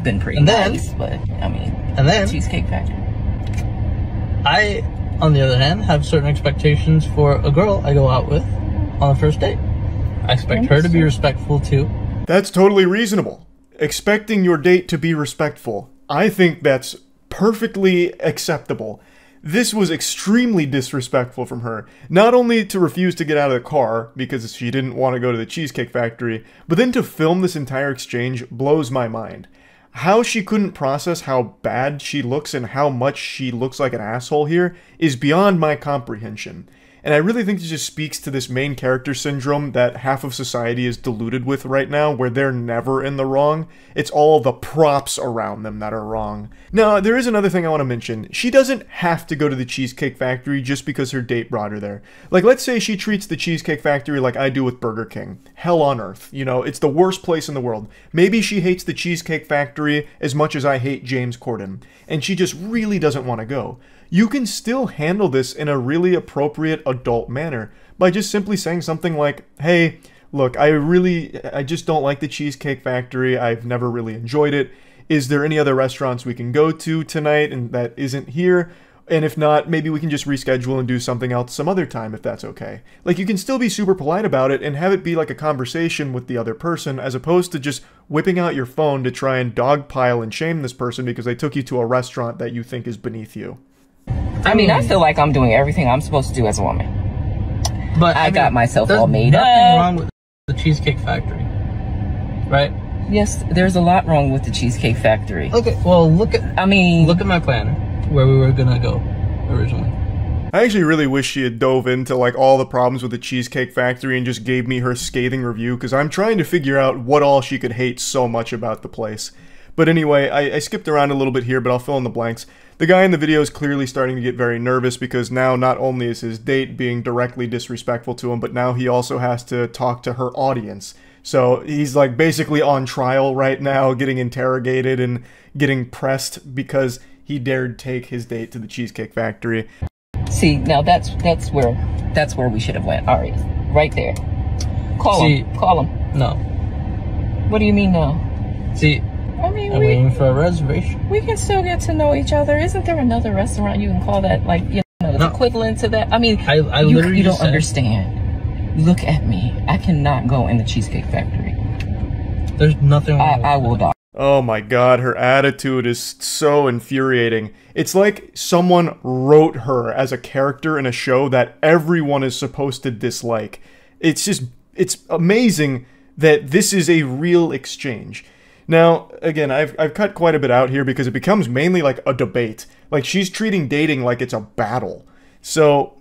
been pretty nice, but I mean, and then Cheesecake Factory. I, on the other hand, have certain expectations for a girl I go out with on the first date. I expect her to be respectful too. That's totally reasonable. Expecting your date to be respectful. I think that's perfectly acceptable. This was extremely disrespectful from her. Not only to refuse to get out of the car because she didn't want to go to the Cheesecake Factory, but then to film this entire exchange blows my mind. How she couldn't process how bad she looks and how much she looks like an asshole here is beyond my comprehension. And I really think it just speaks to this main character syndrome that half of society is deluded with right now, where they're never in the wrong. It's all the props around them that are wrong. Now, there is another thing I want to mention. She doesn't have to go to the Cheesecake Factory just because her date brought her there. Like, let's say she treats the Cheesecake Factory like I do with Burger King. Hell on earth. You know, it's the worst place in the world. Maybe she hates the Cheesecake Factory as much as I hate James Corden, and she just really doesn't want to go. You can still handle this in a really appropriate adult manner by just simply saying something like, hey, look, I just don't like the Cheesecake Factory. I've never really enjoyed it. Is there any other restaurants we can go to tonight and that isn't here? And if not, maybe we can just reschedule and do something else some other time if that's okay. Like, you can still be super polite about it and have it be like a conversation with the other person, as opposed to just whipping out your phone to try and dogpile and shame this person because they took you to a restaurant that you think is beneath you. I mean, I feel like I'm doing everything I'm supposed to do as a woman. But I got myself all made up. There's nothing wrong with the Cheesecake Factory, right? Yes, there's a lot wrong with the Cheesecake Factory. Okay, well, look at my planner. where we were gonna go originally. I actually really wish she had dove into like all the problems with the Cheesecake Factory and just gave me her scathing review, because I'm trying to figure out what all she could hate so much about the place. But anyway, I skipped around a little bit here, but I'll fill in the blanks. The guy in the video is clearly starting to get very nervous because now not only is his date being directly disrespectful to him, but now he also has to talk to her audience. So he's like basically on trial right now, getting interrogated and getting pressed because he dared take his date to the Cheesecake Factory. See, now that's where we should have went. All right there. Call him. No. What do you mean no? See, I mean, I'm waiting for a reservation. we can still get to know each other. Isn't there another restaurant you can call that, like, you know, the equivalent to that? I mean, I literally you don't said, understand. Look at me. I cannot go in the Cheesecake Factory. there's nothing wrong with I will die. Oh my god, her attitude is so infuriating. It's like someone wrote her as a character in a show that everyone is supposed to dislike. It's amazing that this is a real exchange. Now, again, I've cut quite a bit out here because it becomes mainly like a debate. Like, she's treating dating like it's a battle. So,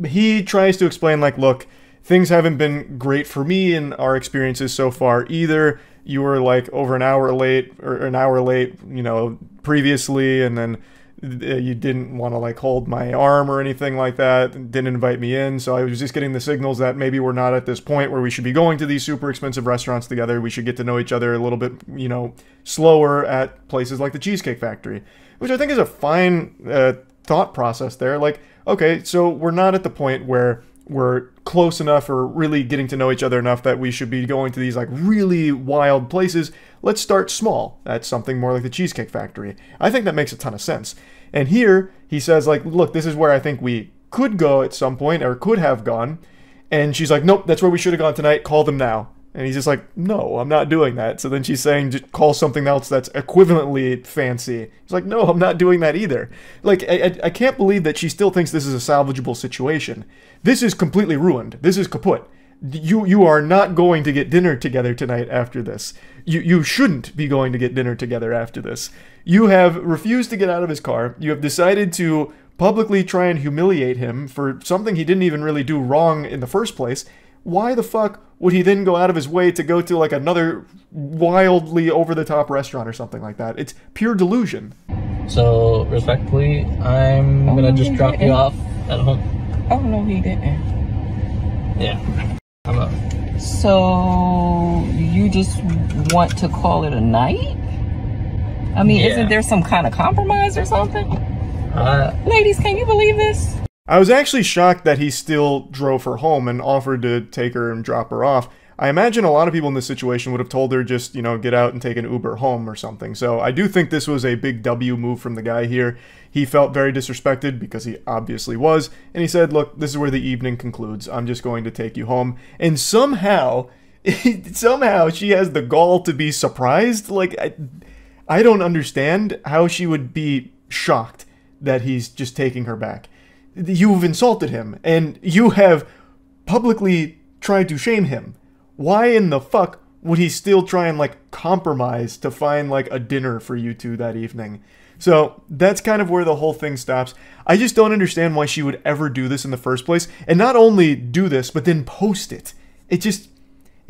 he tries to explain, like, look, things haven't been great for me in our experiences so far either. You were like over an hour late, you know, previously, and then you didn't want to like hold my arm or anything like that, didn't invite me in, so I was just getting the signals that maybe we're not at this point where we should be going to these super expensive restaurants together. We should get to know each other a little bit, you know, slower at places like the Cheesecake Factory, which I think is a fine thought process there. Like, okay, so we're not at the point where we're close enough or really getting to know each other enough that we should be going to these like really wild places. Let's start small at something more like the Cheesecake Factory. I think that makes a ton of sense. And here he says, like, look, this is where I think we could go at some point, or could have gone. And she's like, nope, that's where we should have gone tonight. Call them now. And he's just like, no, I'm not doing that. So then she's saying, just call something else that's equivalently fancy. He's like, no, I'm not doing that either. Like, I can't believe that she still thinks this is a salvageable situation. This is completely ruined. This is kaput. You are not going to get dinner together tonight after this. You shouldn't be going to get dinner together after this. You have refused to get out of his car. You have decided to publicly try and humiliate him for something he didn't even really do wrong in the first place. Why the fuck would he then go out of his way to go to like another wildly over-the-top restaurant or something like that? It's pure delusion. So, respectfully, I'm gonna just drop you off at home. Oh, no, he didn't. Yeah, I'm up. So, you just want to call it a night? I mean, Yeah. Isn't there some kind of compromise or something? Ladies, can you believe this? I was actually shocked that he still drove her home and offered to take her and drop her off. I imagine a lot of people in this situation would have told her just, you know, get out and take an Uber home or something. So I do think this was a big W move from the guy here. He felt very disrespected because he obviously was. And he said, look, this is where the evening concludes. I'm just going to take you home. And somehow she has the gall to be surprised. Like, I don't understand how she would be shocked that he's just taking her back. You've insulted him, and you have publicly tried to shame him. Why in the fuck would he still try and, like, compromise to find, like, a dinner for you two that evening? So, that's kind of where the whole thing stops. I just don't understand why she would ever do this in the first place, and not only do this, but then post it. It's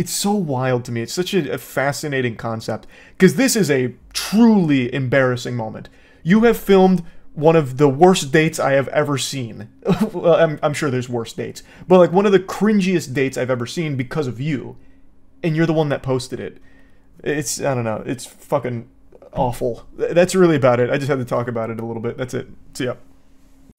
so wild to me. It's such a fascinating concept, because this is a truly embarrassing moment. You have filmed one of the worst dates I have ever seen. Well, I'm sure there's worse dates, but like one of the cringiest dates I've ever seen because of you, and you're the one that posted it. I don't know, it's fucking awful. That's really about it. I just had to talk about it a little bit. That's it. So yeah.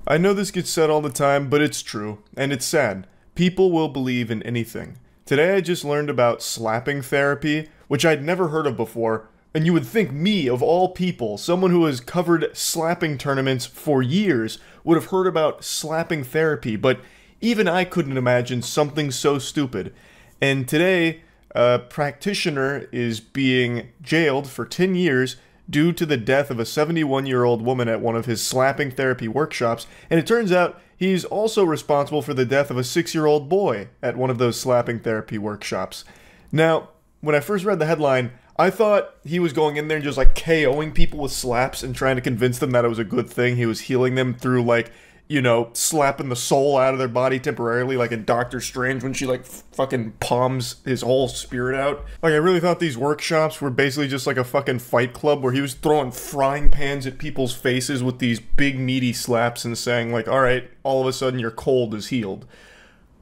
I know this gets said all the time, but it's true, and it's sad. People will believe in anything. Today I just learned about slapping therapy, which I'd never heard of before. And you would think me, of all people, someone who has covered slapping tournaments for years, would have heard about slapping therapy, but even I couldn't imagine something so stupid. And today, a practitioner is being jailed for 10 years due to the death of a 71-year-old woman at one of his slapping therapy workshops, and it turns out he's also responsible for the death of a 6-year-old boy at one of those slapping therapy workshops. Now, when I first read the headline, I thought he was going in there and just like KOing people with slaps and trying to convince them that it was a good thing. He was healing them through like, you know, slapping the soul out of their body temporarily, like in Doctor Strange when she like fucking palms his whole spirit out. Like, I really thought these workshops were basically just like a fucking fight club where he was throwing frying pans at people's faces with these big meaty slaps and saying like, all right, all of a sudden your cold is healed.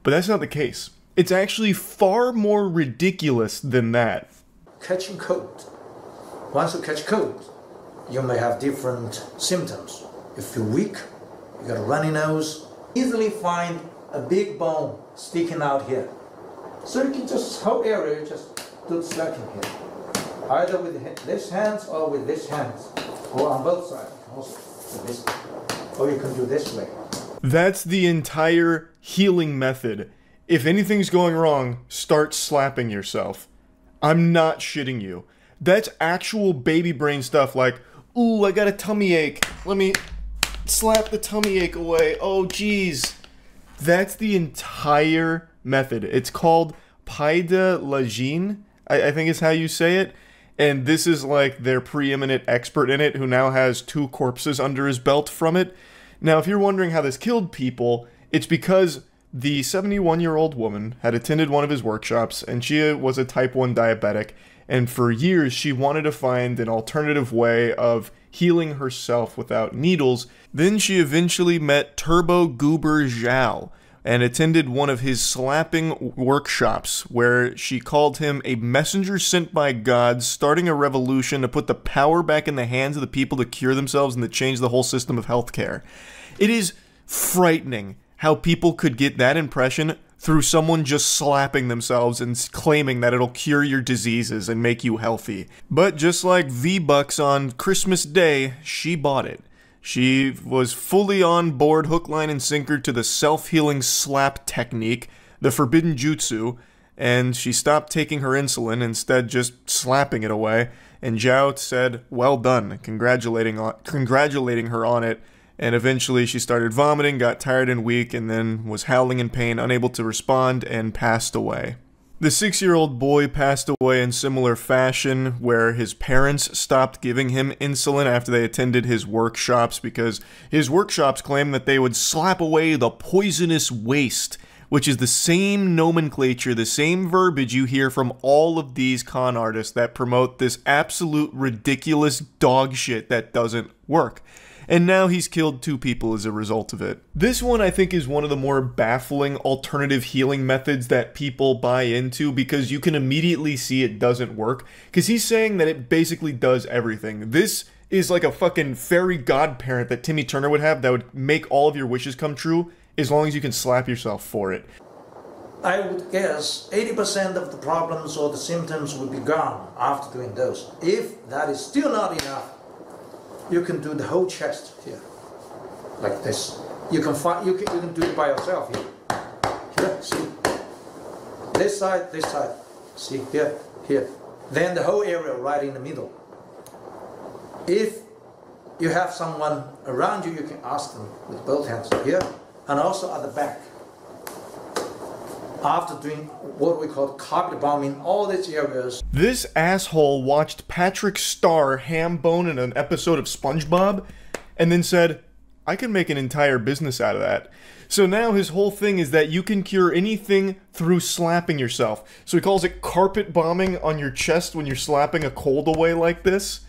But that's not the case. It's actually far more ridiculous than that. Catching cold. Once you catch cold, you may have different symptoms. You feel weak. You got a runny nose. Easily find a big bone sticking out here. So you can just, whole area, just do slapping here. Either with this hands or with this hands. Or on both sides. Also with this. Or you can do this way. That's the entire healing method. If anything's going wrong, start slapping yourself. I'm not shitting you. That's actual baby brain stuff like, ooh, I got a tummy ache. Let me slap the tummy ache away. Oh, geez. That's the entire method. It's called Paix de Lagine, I think is how you say it. And this is like their preeminent expert in it who now has 2 corpses under his belt from it. Now, if you're wondering how this killed people, it's because the 71-year-old woman had attended one of his workshops, and she was a type 1 diabetic, and for years she wanted to find an alternative way of healing herself without needles. Then she eventually met Turbo Goober Zhao and attended one of his slapping workshops where she called him a messenger sent by God, starting a revolution to put the power back in the hands of the people to cure themselves and to change the whole system of healthcare. It is frightening how people could get that impression through someone just slapping themselves and claiming that it'll cure your diseases and make you healthy. But just like V-Bucks on Christmas Day, she bought it. She was fully on board, hook, line, and sinker to the self-healing slap technique, the forbidden jutsu, and she stopped taking her insulin, instead just slapping it away, and Zhao said, well done, congratulating her on it. And eventually she started vomiting, got tired and weak, and then was howling in pain, unable to respond, and passed away. The 6-year-old boy passed away in similar fashion, where his parents stopped giving him insulin after they attended his workshops, because his workshops claimed that they would slap away the poisonous waste, which is the same nomenclature, the same verbiage you hear from all of these con artists that promote this absolute ridiculous dog shit that doesn't work. And now he's killed 2 people as a result of it. This one I think is one of the more baffling alternative healing methods that people buy into because you can immediately see it doesn't work. Because he's saying that it basically does everything. This is like a fucking fairy godparent that Timmy Turner would have that would make all of your wishes come true as long as you can slap yourself for it. I would guess 80% of the problems or the symptoms will be gone after doing those. If that is still not enough, you can do the whole chest here, like this. You can do it by yourself here. Here, see. This side, see here, here. Then the whole area right in the middle. If you have someone around you, you can ask them with both hands here, and also at the back. After doing what we call carpet bombing, all these areas. This asshole watched Patrick Star ham bone in an episode of SpongeBob, and then said, I can make an entire business out of that. So now his whole thing is that you can cure anything through slapping yourself. So he calls it carpet bombing on your chest when you're slapping a cold away like this.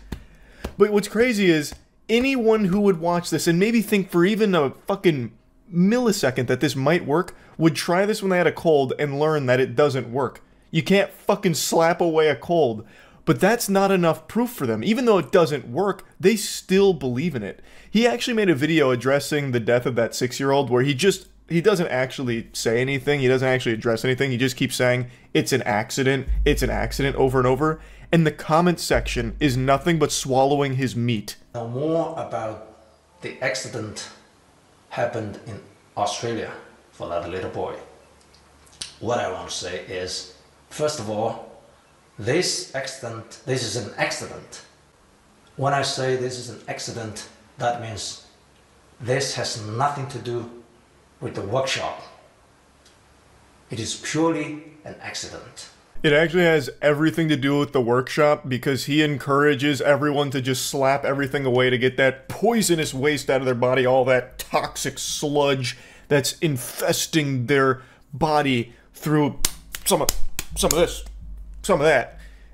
But what's crazy is, anyone who would watch this and maybe think for even a fucking millisecond that this might work would try this when they had a cold and learn that it doesn't work. You can't fucking slap away a cold. But that's not enough proof for them. Even though it doesn't work, they still believe in it. He actually made a video addressing the death of that 6-year-old where he doesn't actually say anything, he doesn't actually address anything, he just keeps saying, it's an accident over and over. And the comment section is nothing but swallowing his meat. Now more about the accident happened in Australia for that little boy. What I want to say is, first of all, this is an accident. When I say this is an accident, that means this has nothing to do with the workshop. It is purely an accident. It actually has everything to do with the workshop because he encourages everyone to just slap everything away to get that poisonous waste out of their body, all that toxic sludge that's infesting their body through some of this, some of that.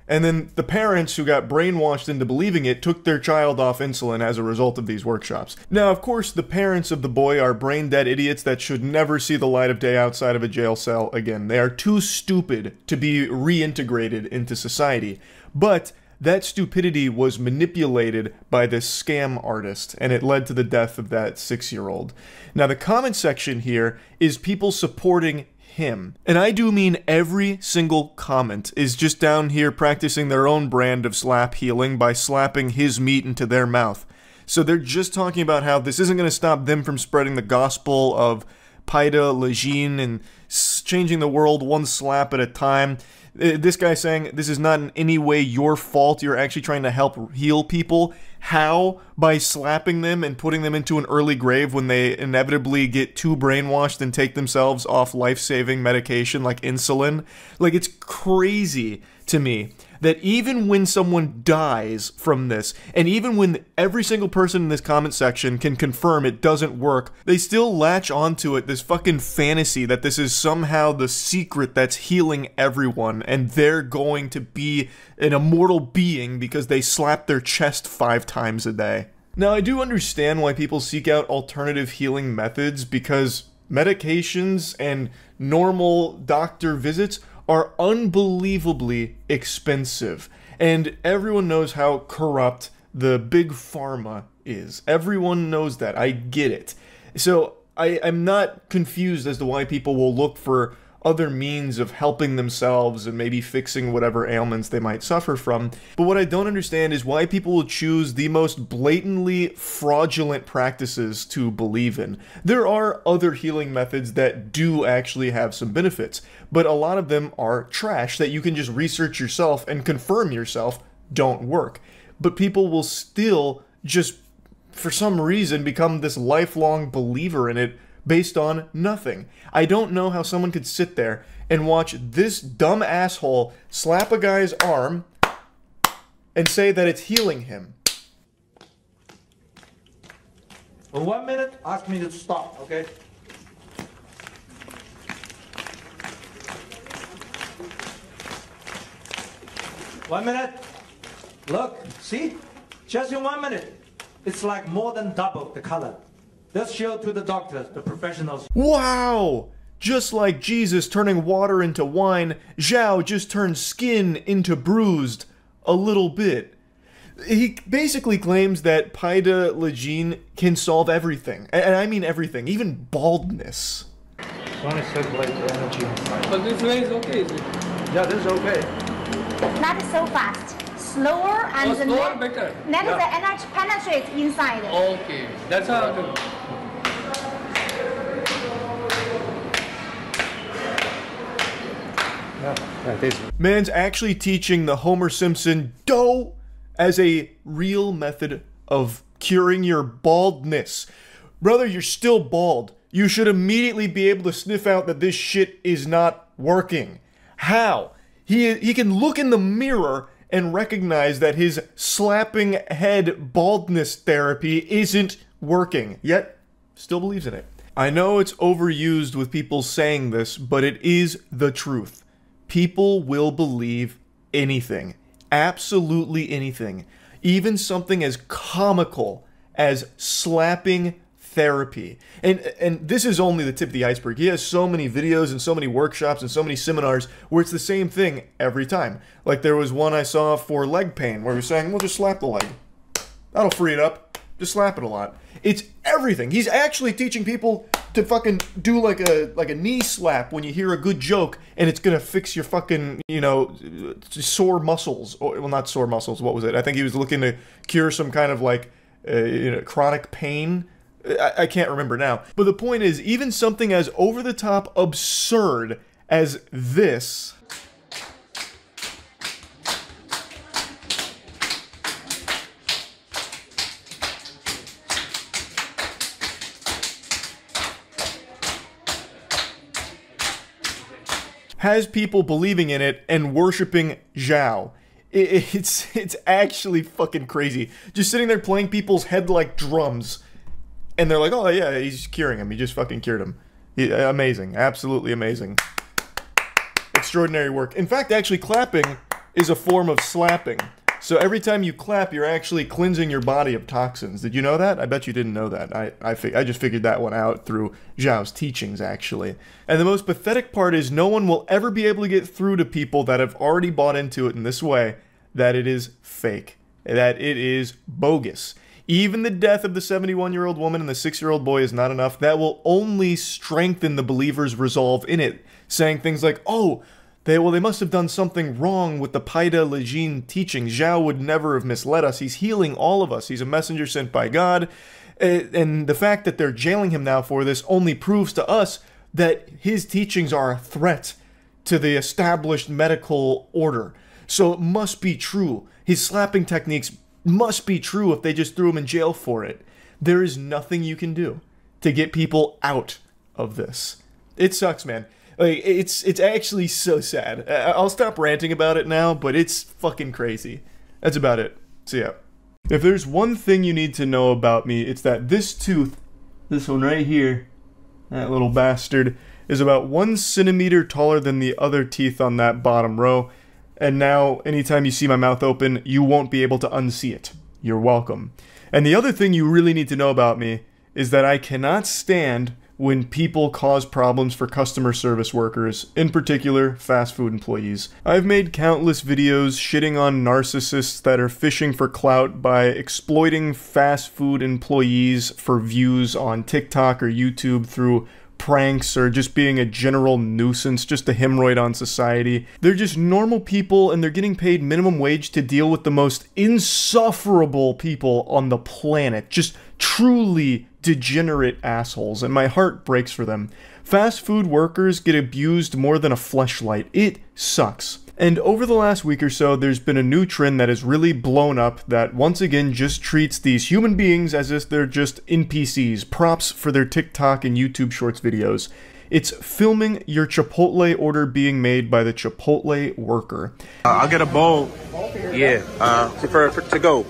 And then the parents who got brainwashed into believing it took their child off insulin as a result of these workshops. Now, of course, the parents of the boy are brain-dead idiots that should never see the light of day outside of a jail cell again. They are too stupid to be reintegrated into society. But that stupidity was manipulated by this scam artist, and it led to the death of that 6-year-old. Now, the comment section here is people supporting him. And I do mean every single comment is just down here practicing their own brand of slap healing by slapping his meat into their mouth. So they're just talking about how this isn't going to stop them from spreading the gospel of Paida Lejeune and changing the world one slap at a time. This guy saying this is not in any way your fault. You're actually trying to help heal people. How? By slapping them and putting them into an early grave when they inevitably get too brainwashed and take themselves off life-saving medication like insulin. Like, it's crazy to me that even when someone dies from this, and even when every single person in this comment section can confirm it doesn't work, they still latch onto it, this fucking fantasy that this is somehow the secret that's healing everyone, and they're going to be an immortal being because they slap their chest 5 times a day. Now, I do understand why people seek out alternative healing methods, because medications and normal doctor visits are unbelievably expensive. And everyone knows how corrupt the big pharma is. Everyone knows that. I get it. So I'm not confused as to why people will look for other means of helping themselves and maybe fixing whatever ailments they might suffer from. But what I don't understand is why people will choose the most blatantly fraudulent practices to believe in. There are other healing methods that do actually have some benefits, but a lot of them are trash that you can just research yourself and confirm yourself don't work. But people will still just, for some reason, become this lifelong believer in it based on nothing. I don't know how someone could sit there and watch this dumb asshole slap a guy's arm and say that it's healing him. For 1 minute, ask me to stop, okay? One minute. Look, see? Just in 1 minute. It's like more than double the color. Let's show to the doctors, the professionals. Wow! Just like Jesus turning water into wine, Zhao just turned skin into bruised a little bit. He basically claims that Paida Lejeune can solve everything. And I mean everything, even baldness. Want to circulate the energy inside. But this way is okay, is it? Yeah, this is okay. Not so fast. Slower and slower better. Let the energy penetrate inside. Okay, that's how I do. Man's actually teaching the Homer Simpson dough as a real method of curing your baldness. Brother, you're still bald. You should immediately be able to sniff out that this shit is not working. How? He can look in the mirror and recognize that his slapping head baldness therapy isn't working, yet still believes in it. I know it's overused with people saying this, but it is the truth. People will believe anything. Absolutely anything. Even something as comical as slapping therapy. And this is only the tip of the iceberg. He has so many videos and so many workshops and so many seminars where it's the same thing every time. Like there was one I saw for leg pain where he was saying, well, just slap the leg. That'll free it up. Just slap it a lot. It's everything. He's actually teaching people to fucking do like a knee slap when you hear a good joke, and it's gonna fix your fucking, you know, sore muscles. Or, well, not sore muscles. What was it? I think he was looking to cure some kind of like chronic pain. I can't remember now. But the point is, even something as over-the-top absurd as this has people believing in it and worshiping Zhao. It's actually fucking crazy. Just sitting there playing people's head like drums. And they're like, oh yeah, he's curing him. He just fucking cured him. Amazing. Absolutely amazing. Extraordinary work. In fact, actually clapping is a form of slapping. So every time you clap, you're actually cleansing your body of toxins. Did you know that? I bet you didn't know that. I just figured that one out through Zhao's teachings, actually. And the most pathetic part is no one will ever be able to get through to people that have already bought into it in this way that it is fake, that it is bogus. Even the death of the 71-year-old woman and the 6-year-old boy is not enough. That will only strengthen the believer's resolve in it, saying things like, oh, they must have done something wrong with the Paida Lejin teaching. Zhao would never have misled us. He's healing all of us. He's a messenger sent by God. And the fact that they're jailing him now for this only proves to us that his teachings are a threat to the established medical order. So it must be true. His slapping techniques must be true if they just threw him in jail for it. There is nothing you can do to get people out of this. It sucks, man. Like, it's actually so sad. I'll stop ranting about it now, but it's fucking crazy. That's about it. So yeah. If there's one thing you need to know about me, it's that this tooth, this one right here, that little bastard, is about 1 centimeter taller than the other teeth on that bottom row. And now, anytime you see my mouth open, you won't be able to unsee it. You're welcome. And the other thing you really need to know about me is that I cannot stand when people cause problems for customer service workers, in particular, fast food employees. I've made countless videos shitting on narcissists that are fishing for clout by exploiting fast food employees for views on TikTok or YouTube through pranks or just being a general nuisance, just a hemorrhoid on society. They're just normal people and they're getting paid minimum wage to deal with the most insufferable people on the planet. Just truly degenerate assholes, and my heart breaks for them. Fast food workers get abused more than a fleshlight. It sucks. And over the last week or so, there's been a new trend that has really blown up that once again just treats these human beings as if they're just NPCs, props for their TikTok and YouTube Shorts videos. It's filming your Chipotle order being made by the Chipotle worker. I'll get a bowl. Yeah, for to go.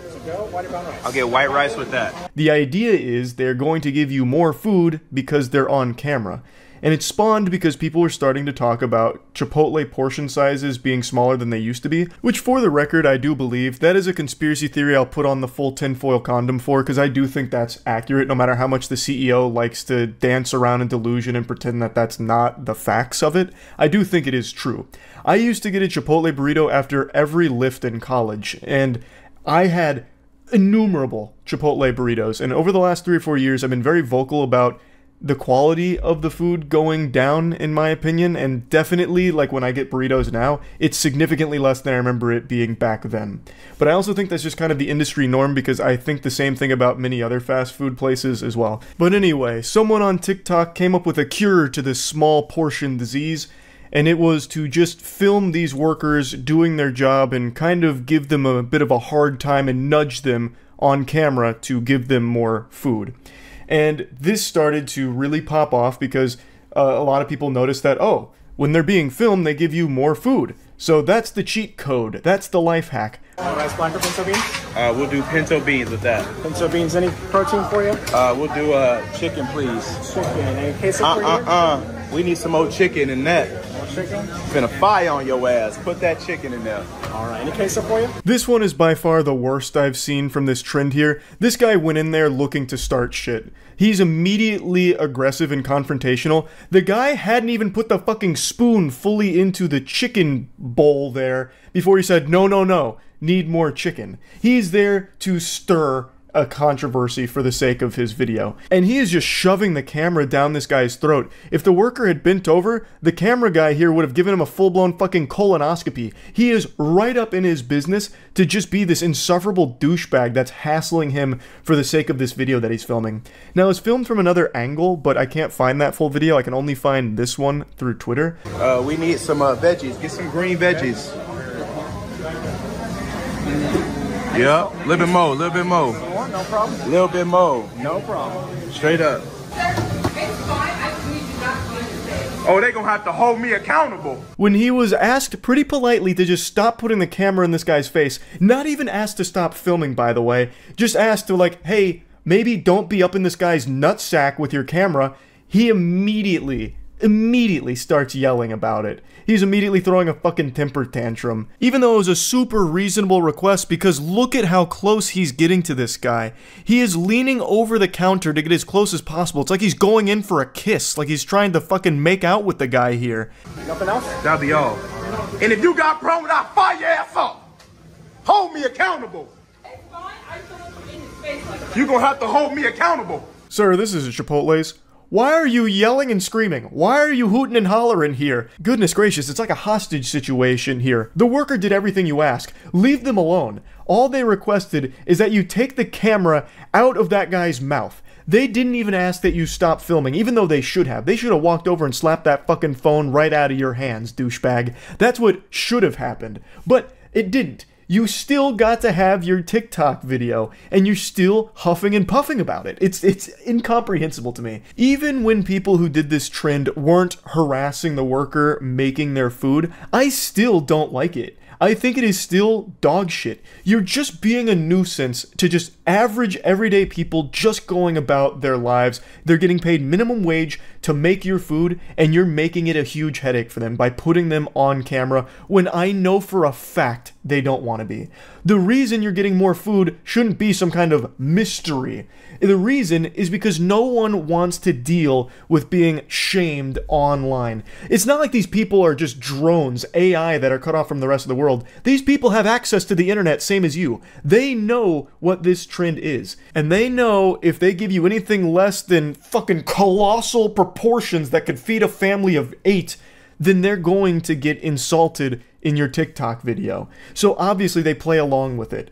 I'll get white rice with that. The idea is they're going to give you more food because they're on camera. And it spawned because people were starting to talk about Chipotle portion sizes being smaller than they used to be, which for the record I do believe. That is a conspiracy theory I'll put on the full tinfoil condom for, because I do think that's accurate no matter how much the CEO likes to dance around in delusion and pretend that that's not the facts of it. I do think it is true. I used to get a Chipotle burrito after every lift in college, and I had innumerable Chipotle burritos, and over the last 3 or 4 years I've been very vocal about the quality of the food going down, in my opinion, and definitely, like when I get burritos now, it's significantly less than I remember it being back then. But I also think that's just kind of the industry norm, because I think the same thing about many other fast food places as well. But anyway, someone on TikTok came up with a cure to this small portion disease, and it was to just film these workers doing their job and kind of give them a bit of a hard time and nudge them on camera to give them more food. And this started to really pop off because a lot of people noticed that, oh, when they're being filmed, they give you more food. So that's the cheat code. That's the life hack. Rice blanco pinto beans? We'll do pinto beans with that. Pinto beans, any protein for you? We'll do chicken, please. Chicken, any queso for you? We need some more chicken in that. More chicken? Finna fire on your ass. Put that chicken in there. All right, any queso for you? This one is by far the worst I've seen from this trend here. This guy went in there looking to start shit. He's immediately aggressive and confrontational. The guy hadn't even put the fucking spoon fully into the chicken bowl there before he said, no, no, no, need more chicken. He's there to stir a controversy for the sake of his video. And he is just shoving the camera down this guy's throat. If the worker had bent over, the camera guy here would have given him a full-blown fucking colonoscopy. He is right up in his business to just be this insufferable douchebag that's hassling him for the sake of this video that he's filming. Now, it's filmed from another angle, but I can't find that full video. I can only find this one through Twitter. We need some veggies. Get some green veggies. Yeah, a little bit more, a little bit more. No problem. A little bit more. No problem. Straight up. Oh, they gonna have to hold me accountable. When he was asked pretty politely to just stop putting the camera in this guy's face, not even asked to stop filming, by the way, just asked to like, hey, maybe don't be up in this guy's nutsack with your camera, he immediately starts yelling about it. He's immediately throwing a fucking temper tantrum. Even though it was a super reasonable request, because look at how close he's getting to this guy. He is leaning over the counter to get as close as possible. It's like he's going in for a kiss, like he's trying to fucking make out with the guy here. Nothing else? That'll be all. And if you got problems, I'll fire your ass up. Hold me accountable. You gonna have to hold me accountable. Sir, this is a Chipotle's. Why are you yelling and screaming? Why are you hooting and hollering here? Goodness gracious, it's like a hostage situation here. The worker did everything you ask. Leave them alone. All they requested is that you take the camera out of that guy's mouth. They didn't even ask that you stop filming, even though they should have. They should have walked over and slapped that fucking phone right out of your hands, douchebag. That's what should have happened. But it didn't. You still got to have your TikTok video, and you're still huffing and puffing about it. It's incomprehensible to me. Even when people who did this trend weren't harassing the worker making their food, I still don't like it. I think it is still dog shit. You're just being a nuisance to just average everyday people just going about their lives. They're getting paid minimum wage to make your food, and you're making it a huge headache for them by putting them on camera when I know for a fact they don't want to be. The reason you're getting more food shouldn't be some kind of mystery. The reason is because no one wants to deal with being shamed online. It's not like these people are just drones, AI that are cut off from the rest of the world. These people have access to the internet, same as you. They know what this trend is. And they know if they give you anything less than fucking colossal proportions that could feed a family of 8, then they're going to get insulted in your TikTok video. So obviously they play along with it.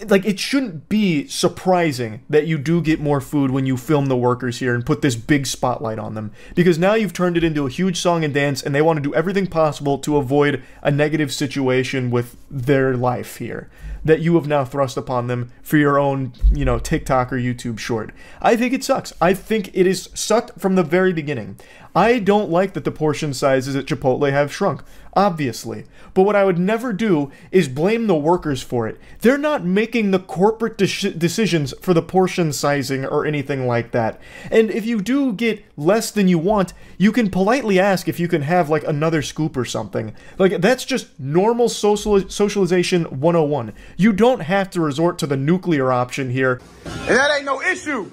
Like, it shouldn't be surprising that you do get more food when you film the workers here and put this big spotlight on them, because now you've turned it into a huge song and dance, and they want to do everything possible to avoid a negative situation with their life here that you have now thrust upon them for your own, you know, TikTok or YouTube short. I think it sucks. I think it is sucked from the very beginning. I don't like that the portion sizes at Chipotle have shrunk, obviously. But what I would never do is blame the workers for it. They're not making the corporate decisions for the portion sizing or anything like that. And if you do get less than you want, you can politely ask if you can have like another scoop or something. Like, that's just normal socialization 101. You don't have to resort to the nuclear option here. And that ain't no issue.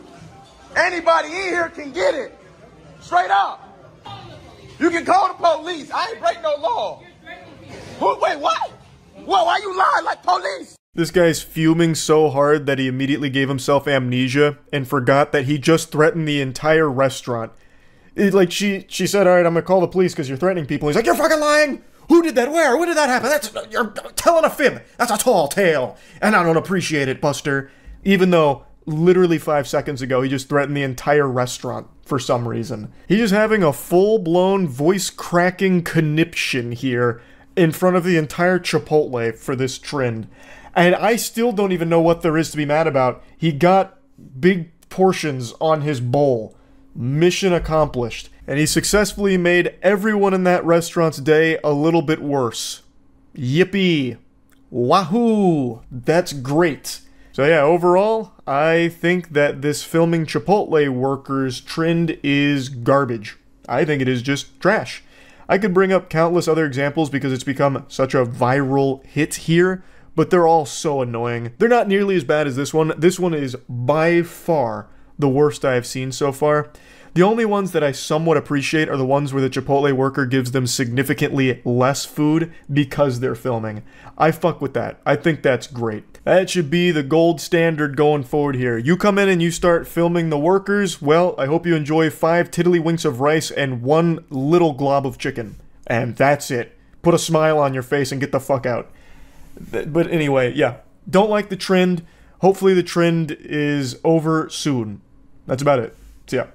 Anybody in here can get it. Straight up. You can call the police. I ain't break no law. Wait, what? Whoa, why you lying like police? This guy's fuming so hard that he immediately gave himself amnesia and forgot that he just threatened the entire restaurant. She said, all right, I'm gonna call the police because you're threatening people. He's like, you're fucking lying! Who did that? Where? When did that happen? You're telling a fib. That's a tall tale. And I don't appreciate it, Buster. Even though literally 5 seconds ago, he just threatened the entire restaurant for some reason. He's just having a full-blown voice-cracking conniption here in front of the entire Chipotle for this trend. And I still don't even know what there is to be mad about. He got big portions on his bowl. Mission accomplished. And he successfully made everyone in that restaurant's day a little bit worse. Yippee. Wahoo! That's great. So yeah, overall, I think that this filming Chipotle workers trend is garbage. I think it is just trash. I could bring up countless other examples because it's become such a viral hit here, but they're all so annoying. They're not nearly as bad as this one. This one is by far the worst I have seen so far. The only ones that I somewhat appreciate are the ones where the Chipotle worker gives them significantly less food because they're filming. I fuck with that. I think that's great. That should be the gold standard going forward here. You come in and you start filming the workers, well, I hope you enjoy 5 tiddlywinks of rice and 1 little glob of chicken. And that's it. Put a smile on your face and get the fuck out. But anyway, yeah. Don't like the trend. Hopefully the trend is over soon. That's about it. See ya.